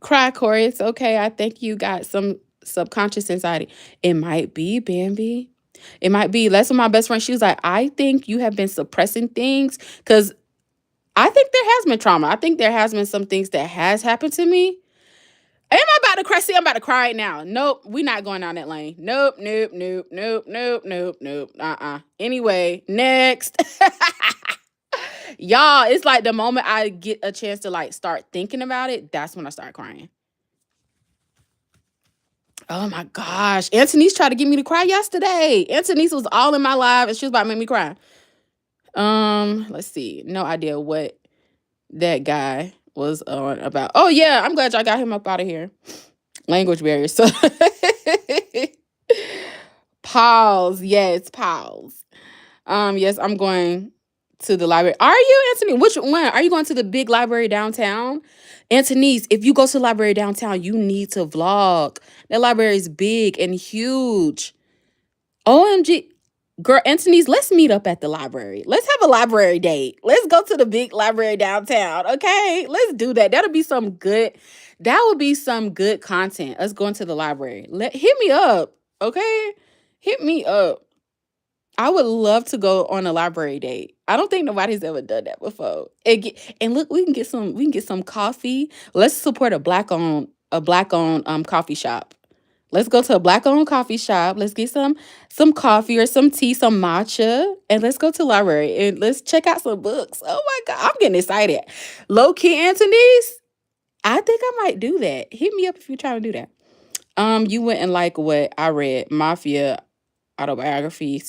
[SPEAKER 1] Cry, Corey. It's okay. I think you got some subconscious anxiety. It might be, Bambi. It might be. That's what my best friend, she was like, I think you have been suppressing things because I think there has been trauma. I think there has been some things that has happened to me. Am I about to cry? See, I'm about to cry right now. Nope, we not going down that lane. Nope, nope, nope, nope, nope, nope, nope. Anyway, next. Y'all, it's like the moment I get a chance to like start thinking about it, that's when I start crying. Oh my gosh. Antonice tried to get me to cry yesterday. Antonice was all in my live and she was about to make me cry. Let's see. No idea what that guy was on about. Oh yeah, I'm glad y'all got him up out of here. Language barrier. So pause. Yes, pause. Yes, I'm going to the library. Are you, Anthony? Which one? Are you going to the big library downtown? Antonice, if you go to the library downtown, you need to vlog. That library is big and huge. OMG. Girl, Antonice, let's meet up at the library. Let's have a library date. Let's go to the big library downtown. Okay, let's do that. That'll be some good. That would be some good content. Us going to the library. Hit me up. Okay, hit me up. I would love to go on a library date. I don't think nobody's ever done that before. And look, we can get some coffee. Let's support a black owned coffee shop. Let's go to a black owned coffee shop. Let's get some coffee or some tea, some matcha, and let's go to the library and let's check out some books. Oh my god, I'm getting excited. Low key, Anthony's. I think I might do that. Hit me up if you're trying to do that. You wouldn't like what I read, Mafia autobiography.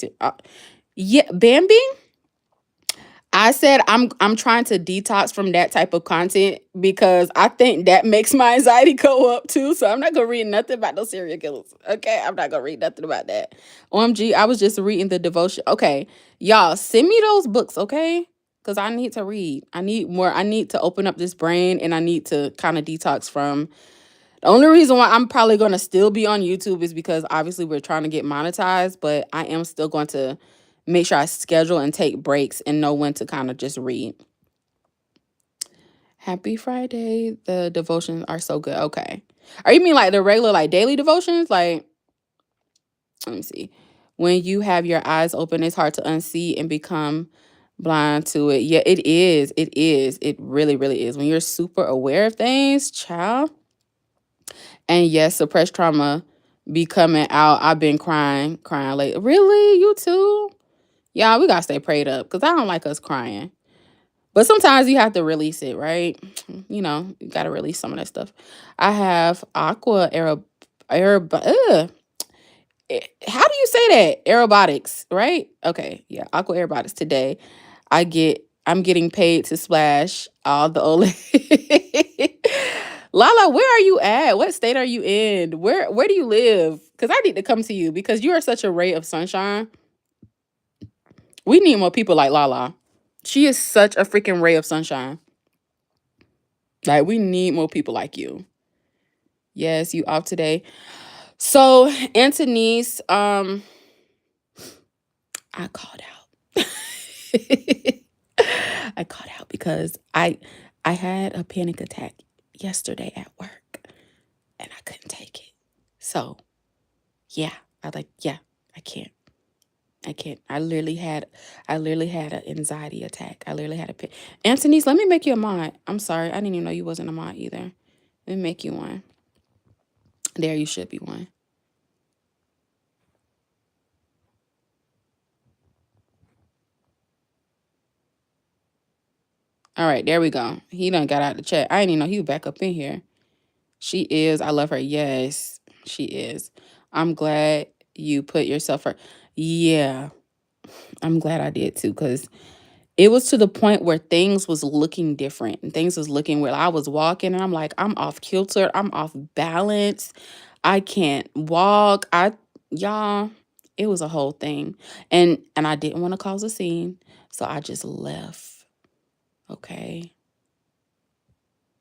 [SPEAKER 1] Yeah, Bambi. I said I'm trying to detox from that type of content because I think that makes my anxiety go up too. So I'm not gonna read nothing about those serial killers. Okay, I'm not gonna read nothing about that. OMG, I was just reading the devotion. Okay, y'all send me those books, okay? Because I need to read. I need more. I need to open up this brain and I need to kind of detox from. The only reason why I'm probably gonna still be on YouTube is because obviously we're trying to get monetized, but I am still going to make sure I schedule and take breaks and know when to kind of just read. Happy Friday. The devotions are so good. Okay. Are you mean like the regular like daily devotions? Like, let me see. When you have your eyes open, it's hard to unsee and become blind to it. Yeah, it is. It is. It really, really is. When you're super aware of things, child. And yes, suppressed trauma be coming out. I've been crying lately. Really? You too? Y'all, we gotta stay prayed up because I don't like us crying. But sometimes you have to release it, right? You gotta release some of that stuff. I have aqua how do you say that? Aerobotics, right? Okay, yeah, aqua aerobotics today. I'm getting paid to splash all the old Lala, where are you at? What state are you in? Where do you live? Because I need to come to you because you are such a ray of sunshine. We need more people like Lala. She is such a freaking ray of sunshine. Like, we need more people like you. Yes, you off today. So, Antonice, I called out. I called out because I had a panic attack yesterday at work and I couldn't take it. So, yeah, I can't. I can't. I literally had an anxiety attack. I literally had a Antonice, let me make you a mod. I'm sorry. I didn't even know you wasn't a mod either. Let me make you one. There, you should be one. All right, there we go. He done got out the chat. I didn't even know he was back up in here. She is. I love her. Yes, she is. I'm glad you put yourself first. Yeah, I'm glad I did too, because It was to the point where things was looking different and things was looking where I was walking and I'm like, I'm off kilter, I'm off balance. I can't walk. Y'all, it was a whole thing. And I didn't want to cause a scene, so I just left. Okay.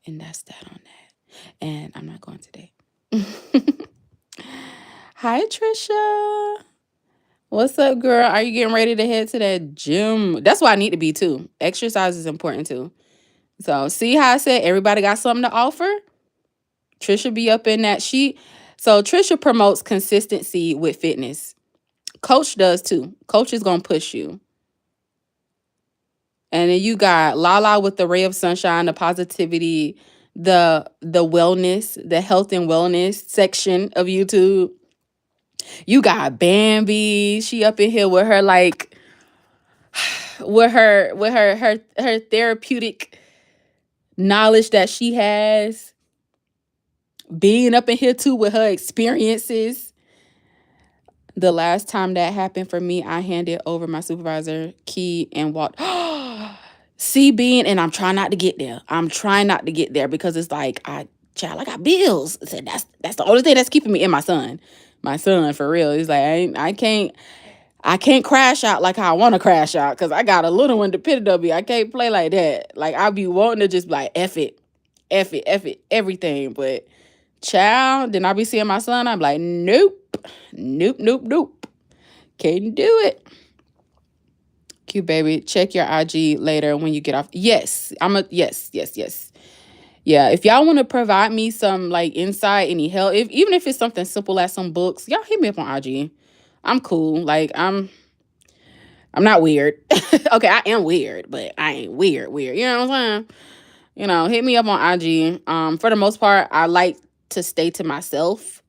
[SPEAKER 1] And that's that on that. And I'm not going today. Hi Trisha. What's up, girl? Are you getting ready to head to that gym? That's why I need to be too. Exercise is important too. So see how I said everybody got something to offer? Trisha be up in that. So Trisha promotes consistency with fitness. Coach does too. Coach is gonna push you. And then you got Lala with the ray of sunshine, the positivity, the wellness, the health and wellness section of YouTube. You got Bambi. She up in here with her like with her therapeutic knowledge that she has. Being up in here too with her experiences. The last time that happened for me, I handed over my supervisor key and walked. See, being, and I'm trying not to get there. I'm trying not to get there because it's like child, I got bills. I said that's the only thing that's keeping me in my son for real. He's like I can't crash out like how I want to crash out because I got a little one dependent on me. I can't play like that. Like I be wanting to just be like F it, everything. But child, then I be seeing my son. I'm like, nope, nope, nope, nope. Can't do it. Cute baby. Check your IG later when you get off. Yes, yes. Yeah, if y'all want to provide me some like insight, any help, even if it's something simple as some books, y'all hit me up on IG. I'm cool. Like I'm not weird. Okay, I am weird, but I ain't weird. You know what I'm saying? Hit me up on IG. For the most part, I like to stay to myself.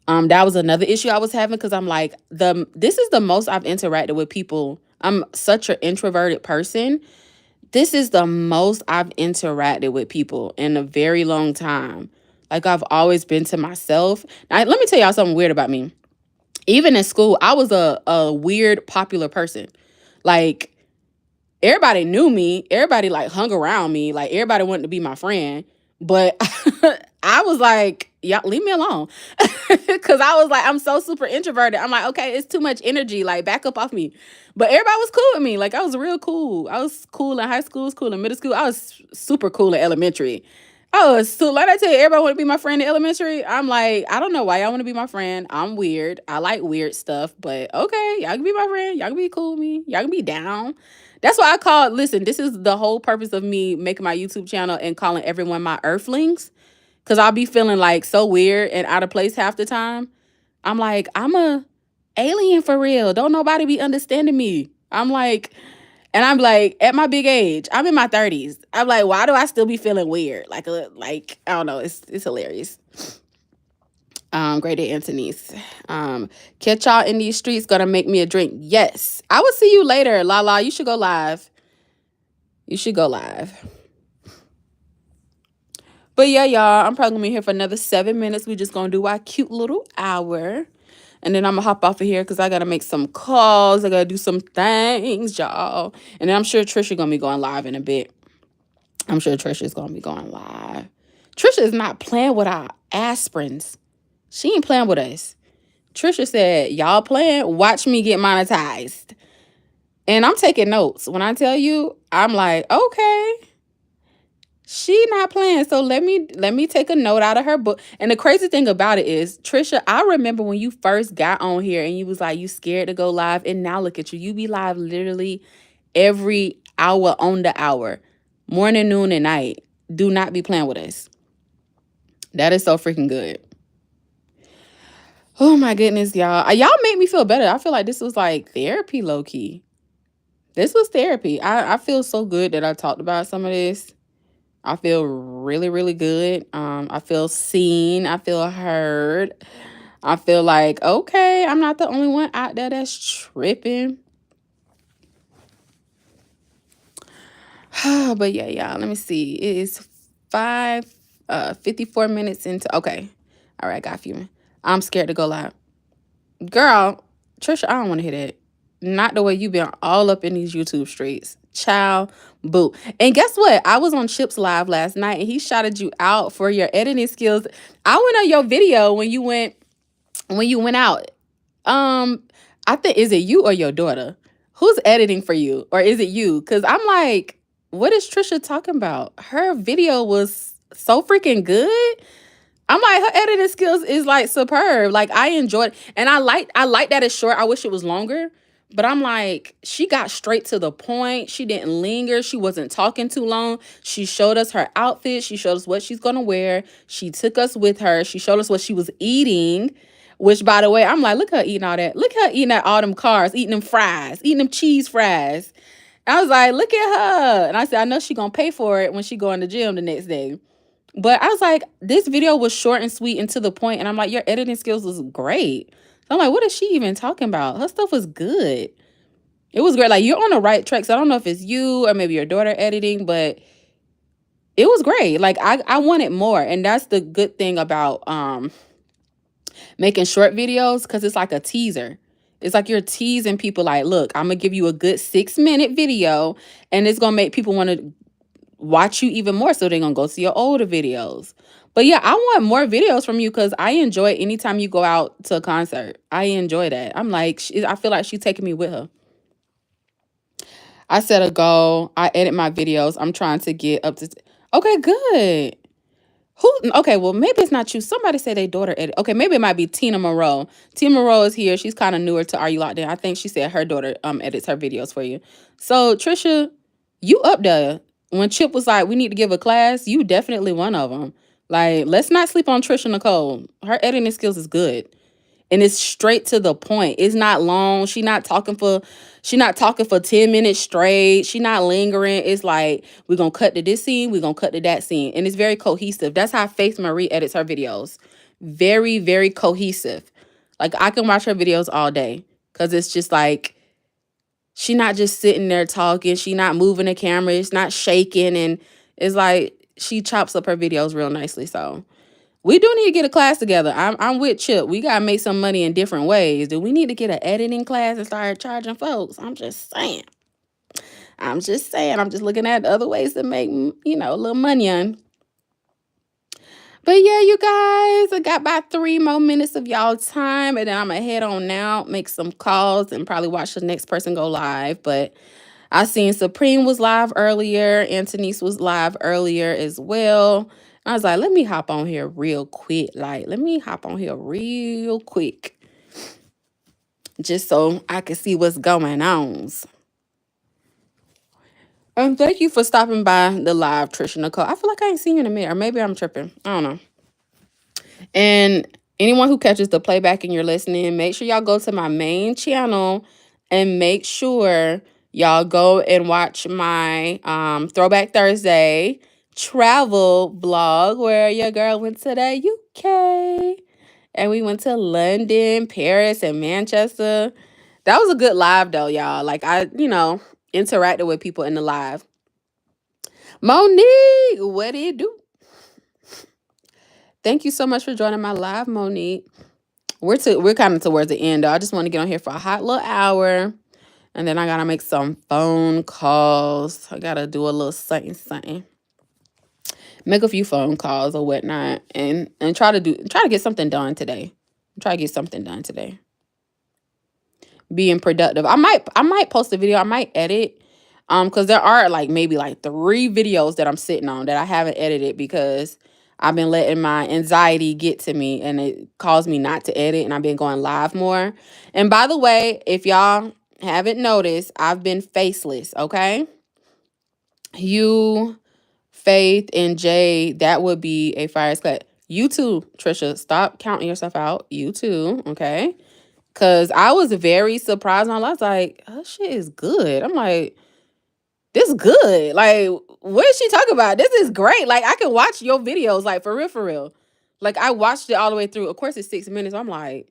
[SPEAKER 1] That was another issue I was having because I'm like, this is the most I've interacted with people. I'm such an introverted person. This is the most I've interacted with people in a very long time. Like I've always been to myself. Now, let me tell y'all something weird about me. Even in school, I was a weird popular person. Like everybody knew me. Everybody like hung around me. Like everybody wanted to be my friend. But I was like, y'all leave me alone. Cause I was like, I'm so super introverted. I'm like, okay, it's too much energy. Like back up off me. But everybody was cool with me. Like I was real cool. I was cool in high school, cool in middle school. I was super cool in elementary. I was so like I tell you, everybody want to be my friend in elementary. I'm like, I don't know why y'all want to be my friend. I'm weird. I like weird stuff, but okay, y'all can be my friend. Y'all can be cool with me. Y'all can be down. That's why I call. Listen, this is the whole purpose of me making my YouTube channel and calling everyone my Earthlings, because I'll be feeling like so weird and out of place half the time. I'm like, I'm a alien for real. Don't nobody be understanding me. I'm like, at my big age, I'm in my 30s. I'm like, why do I still be feeling weird? Like I don't know. It's hilarious. Great day, Antonice. Catch y'all in these streets. Gonna make me a drink. Yes, I will see you later. La, you should go live. You should go live. But yeah, y'all, I'm probably gonna be here for another 7 minutes. We just gonna do our cute little hour. And then I'm gonna hop off of here because I gotta make some calls. I gotta do some things, y'all. And then I'm sure Trisha gonna be going live in a bit. I'm sure Trisha's gonna be going live. Trisha is not playing with our aspirins. She ain't playing with us. Trisha said, y'all playing? Watch me get monetized. And I'm taking notes. When I tell you, I'm like, okay. She not playing. So let me take a note out of her book. And the crazy thing about it is, Trisha, I remember when you first got on here and you was like, you scared to go live. And now look at you. You be live literally every hour on the hour. Morning, noon, and night. Do not be playing with us. That is so freaking good. Oh my goodness, y'all. Y'all make me feel better. I feel like this was like therapy, low key. This was therapy. I feel so good that I talked about some of this. I feel really, really good. I feel seen. I feel heard. I feel like, okay, I'm not the only one out there that's tripping. But yeah, y'all, let me see. It is 54 minutes into, okay. All right, got a few minutes. I'm scared to go live. Girl, Trisha, I don't want to hear that. Not the way you been all up in these YouTube streets. Child, boo. And guess what? I was on Chip's live last night and he shouted you out for your editing skills. I went on your video when you went out. Um, I think, is it you or your daughter? Who's editing for you? Or is it you? Cause I'm like, what is Trisha talking about? Her video was so freaking good. I'm like, her editing skills is like superb. Like I enjoyed, and I like that it's short. I wish it was longer. But I'm like, she got straight to the point. She didn't linger. She wasn't talking too long. She showed us her outfit. She showed us what she's gonna wear. She took us with her. She showed us what she was eating. Which, by the way, I'm like, look at her eating all that. Look at her eating at all them cars, eating them fries, eating them cheese fries. I was like, look at her. And I said, I know she gonna pay for it when she go in the gym the next day. But I was like, this video was short and sweet and to the point, and I'm like, your editing skills was great. So I'm like, what is she even talking about? Her stuff was good. It was great. Like you're on the right track. So I don't know if it's you or maybe your daughter editing, but it was great. Like I wanted more. And that's the good thing about making short videos, because it's like a teaser. It's like you're teasing people like, look, I'm gonna give you a good 6-minute video, and it's gonna make people want to watch you even more, so they're gonna go see your older videos. But yeah, I want more videos from you because I enjoy anytime you go out to a concert. I enjoy that. I'm like, I feel like she's taking me with her. I set a goal. I edit my videos. I'm trying to get up to. Okay, good. Who? Okay, well, maybe it's not you. Somebody say their daughter edit. Okay, maybe it might be Tina Moreau. Tina Moreau is here. She's kind of newer to Are You Locked In. I think she said her daughter edits her videos for you. So Trisha, you up there. When Chip was like, we need to give a class, you definitely one of them. Like, let's not sleep on Trisha Nicole. Her editing skills is good. And it's straight to the point. It's not long. She not talking for 10 minutes straight. She not lingering. It's like, we're gonna cut to this scene, we're gonna cut to that scene. And it's very cohesive. That's how Faith Marie edits her videos. Very, very cohesive. Like I can watch her videos all day. Cause it's just like she not just sitting there talking. She not moving the camera. It's not shaking. And it's like she chops up her videos real nicely. So we do need to get a class together. I'm with Chip. We gotta make some money in different ways. Do we need to get an editing class and start charging folks? I'm just saying. I'm just saying. I'm just looking at other ways to make a little money on. But yeah, you guys, I got about 3 more minutes of y'all time, and then I'm gonna head on now, make some calls, and probably watch the next person go live. But I seen Supreme was live earlier, Antonice was live earlier as well. I was like, let me hop on here real quick. Like, let me hop on here real quick. Just so I can see what's going on. And thank you for stopping by the live, Trisha Nicole. I feel like I ain't seen you in a minute. Or maybe I'm tripping. I don't know. And anyone who catches the playback and you're listening, make sure y'all go to my main channel and make sure y'all go and watch my Throwback Thursday travel vlog where your girl went to the UK and we went to London, Paris, and Manchester. That was a good live though, y'all. Like I interacted with people in the live. Monique, what do you do? Thank you so much for joining my live, Monique. We're kind of towards the end, though. I just want to get on here for a hot little hour. And then I gotta make some phone calls. I gotta do a little something. Make a few phone calls or whatnot. And try to get something done today. Try to get something done today. Being productive. I might post a video. I might edit. Because there are maybe 3 videos that I'm sitting on that I haven't edited because I've been letting my anxiety get to me and it caused me not to edit, and I've been going live more. And by the way, if y'all haven't noticed, I've been faceless, okay? You, Faith, and Jay, that would be a fire cut. You too, Trisha, stop counting yourself out. You too, okay? Because I was very surprised. I was like, oh, shit is good. I'm like, this is good. Like, what is she talking about? This is great. Like, I can watch your videos, like, for real, for real. Like, I watched it all the way through. Of course, it's 6 minutes. I'm like,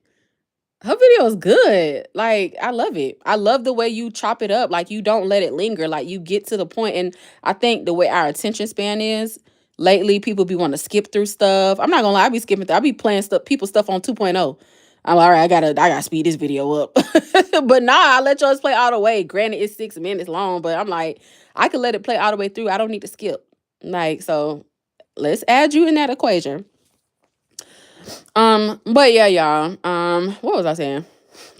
[SPEAKER 1] her video is good. Like, I love it. I love the way you chop it up. Like, you don't let it linger. Like, you get to the point. And I think the way our attention span is, lately, people be wanting to skip through stuff. I'm not going to lie. I be skipping through. I be playing people's stuff on 2.0. I'm like, all right, I gotta speed this video up. But nah, I let yours play all the way. Granted, it's 6 minutes long, but I'm like, I could let it play all the way through. I don't need to skip. Like, so let's add you in that equation. But yeah, y'all. What was I saying?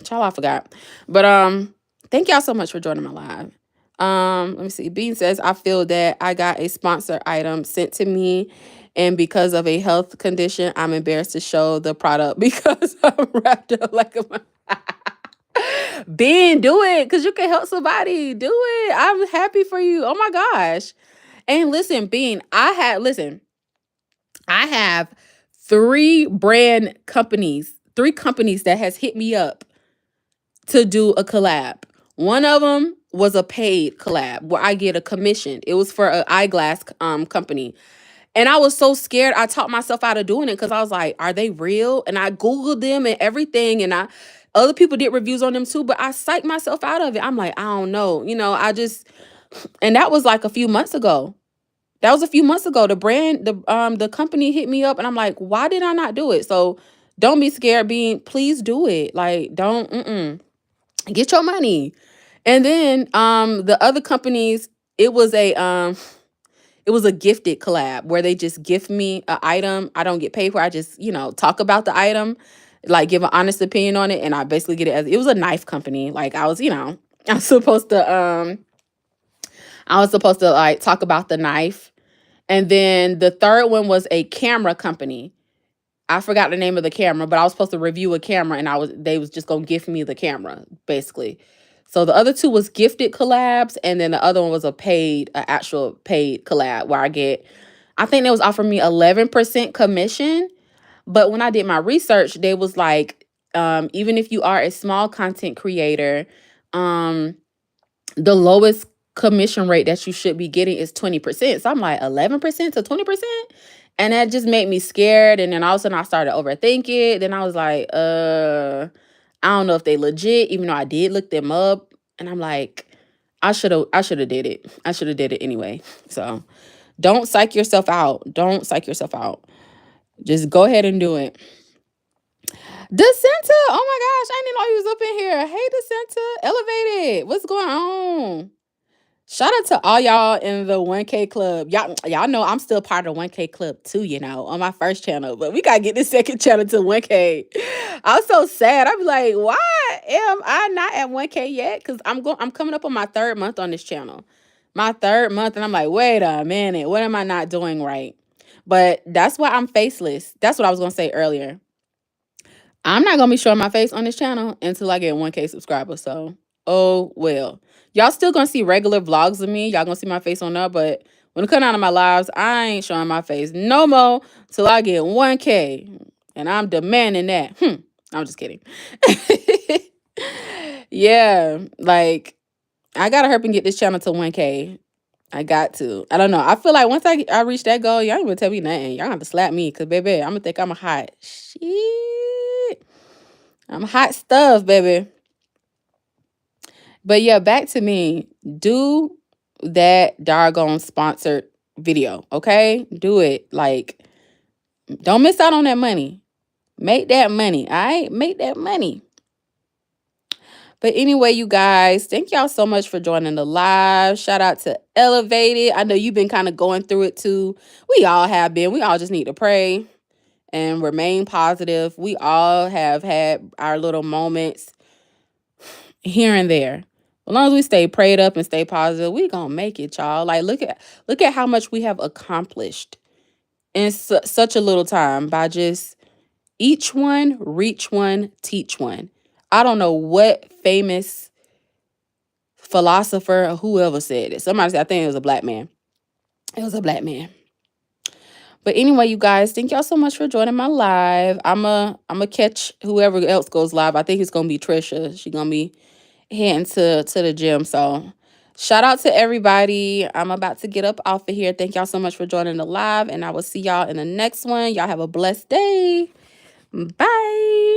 [SPEAKER 1] Child, I forgot. But thank y'all so much for joining my live. Let me see. Bean says, I feel that I got a sponsored item sent to me, and because of a health condition, I'm embarrassed to show the product because I'm wrapped up like a Bean, do it because you can help somebody. Do it. I'm happy for you. Oh my gosh. And listen, Bean, I have three companies that has hit me up to do a collab. One of them was a paid collab where I get a commission. It was for an eyeglass company. And I was so scared. I talked myself out of doing it because I was like, are they real? And I Googled them and everything. And other people did reviews on them too, but I psyched myself out of it. I'm like, I don't know. And that was like a few months ago. That was a few months ago. The company hit me up and I'm like, why did I not do it? So don't be scared, please do it. Like, don't get your money. And then the other companies, it was a gifted collab where they just gift me an item. I don't get paid for it. I just, talk about the item, like give an honest opinion on it. And I basically get it was a knife company. Like I was supposed to, like talk about the knife. And then the third one was a camera company. I forgot the name of the camera, but I was supposed to review a camera and they was just gonna gift me the camera, basically. So the other two was gifted collabs, and then the other one was actual paid collab where I think they was offering me 11% commission. But when I did my research, they was like, even if you are a small content creator, the lowest commission rate that you should be getting is 20%. So I'm like, 11% to 20%? And that just made me scared. And then all of a sudden I started to overthink it. Then I was like, I don't know if they legit, even though I did look them up. And I'm like, I should have did it. I should have did it anyway. So don't psych yourself out. Don't psych yourself out. Just go ahead and do it. DeCenta, oh my gosh, I didn't know he was up in here. Hey, DeCenta, elevated. What's going on? Shout out to all y'all in the 1K club. Y'all know I'm still part of the 1K club too, on my first channel. But we gotta get this second channel to 1K. I'm so sad. I'm like, why am I not at 1K yet? Because I'm coming up on my third month on this channel. My third month, and I'm like, wait a minute, what am I not doing right? But that's why I'm faceless. That's what I was gonna say earlier. I'm not gonna be showing my face on this channel until I get 1K subscribers. So, oh well. Y'all still gonna see regular vlogs of me. Y'all gonna see my face on there, but when it come out of my lives, I ain't showing my face no more till I get 1K. And I'm demanding that. I'm just kidding. Yeah, like I gotta hurry and get this channel to 1K. I got to. I don't know. I feel like once I reach that goal, y'all ain't gonna tell me nothing. Y'all have to slap me, cause baby, I'm gonna think I'm a hot shit. I'm hot stuff, baby. But yeah, back to me. Do that doggone sponsored video, okay? Do it. Like, don't miss out on that money. Make that money, all right? Make that money. But anyway, you guys, thank y'all so much for joining the live. Shout out to Elevated. I know you've been kind of going through it too. We all have been. We all just need to pray and remain positive. We all have had our little moments here and there. As long as we stay prayed up and stay positive, we gonna make it, y'all. Like, look at how much we have accomplished in such a little time by just each one, reach one, teach one. I don't know what famous philosopher or whoever said it. Somebody said, I think it was a black man. It was a black man. But anyway, you guys, thank y'all so much for joining my live. I'ma catch whoever else goes live. I think it's gonna be Trisha. She's gonna be heading to the gym. So shout out to everybody. I'm about to get up off of here. Thank y'all so much for joining the live, and I will see y'all in the next one. Y'all have a blessed day. Bye.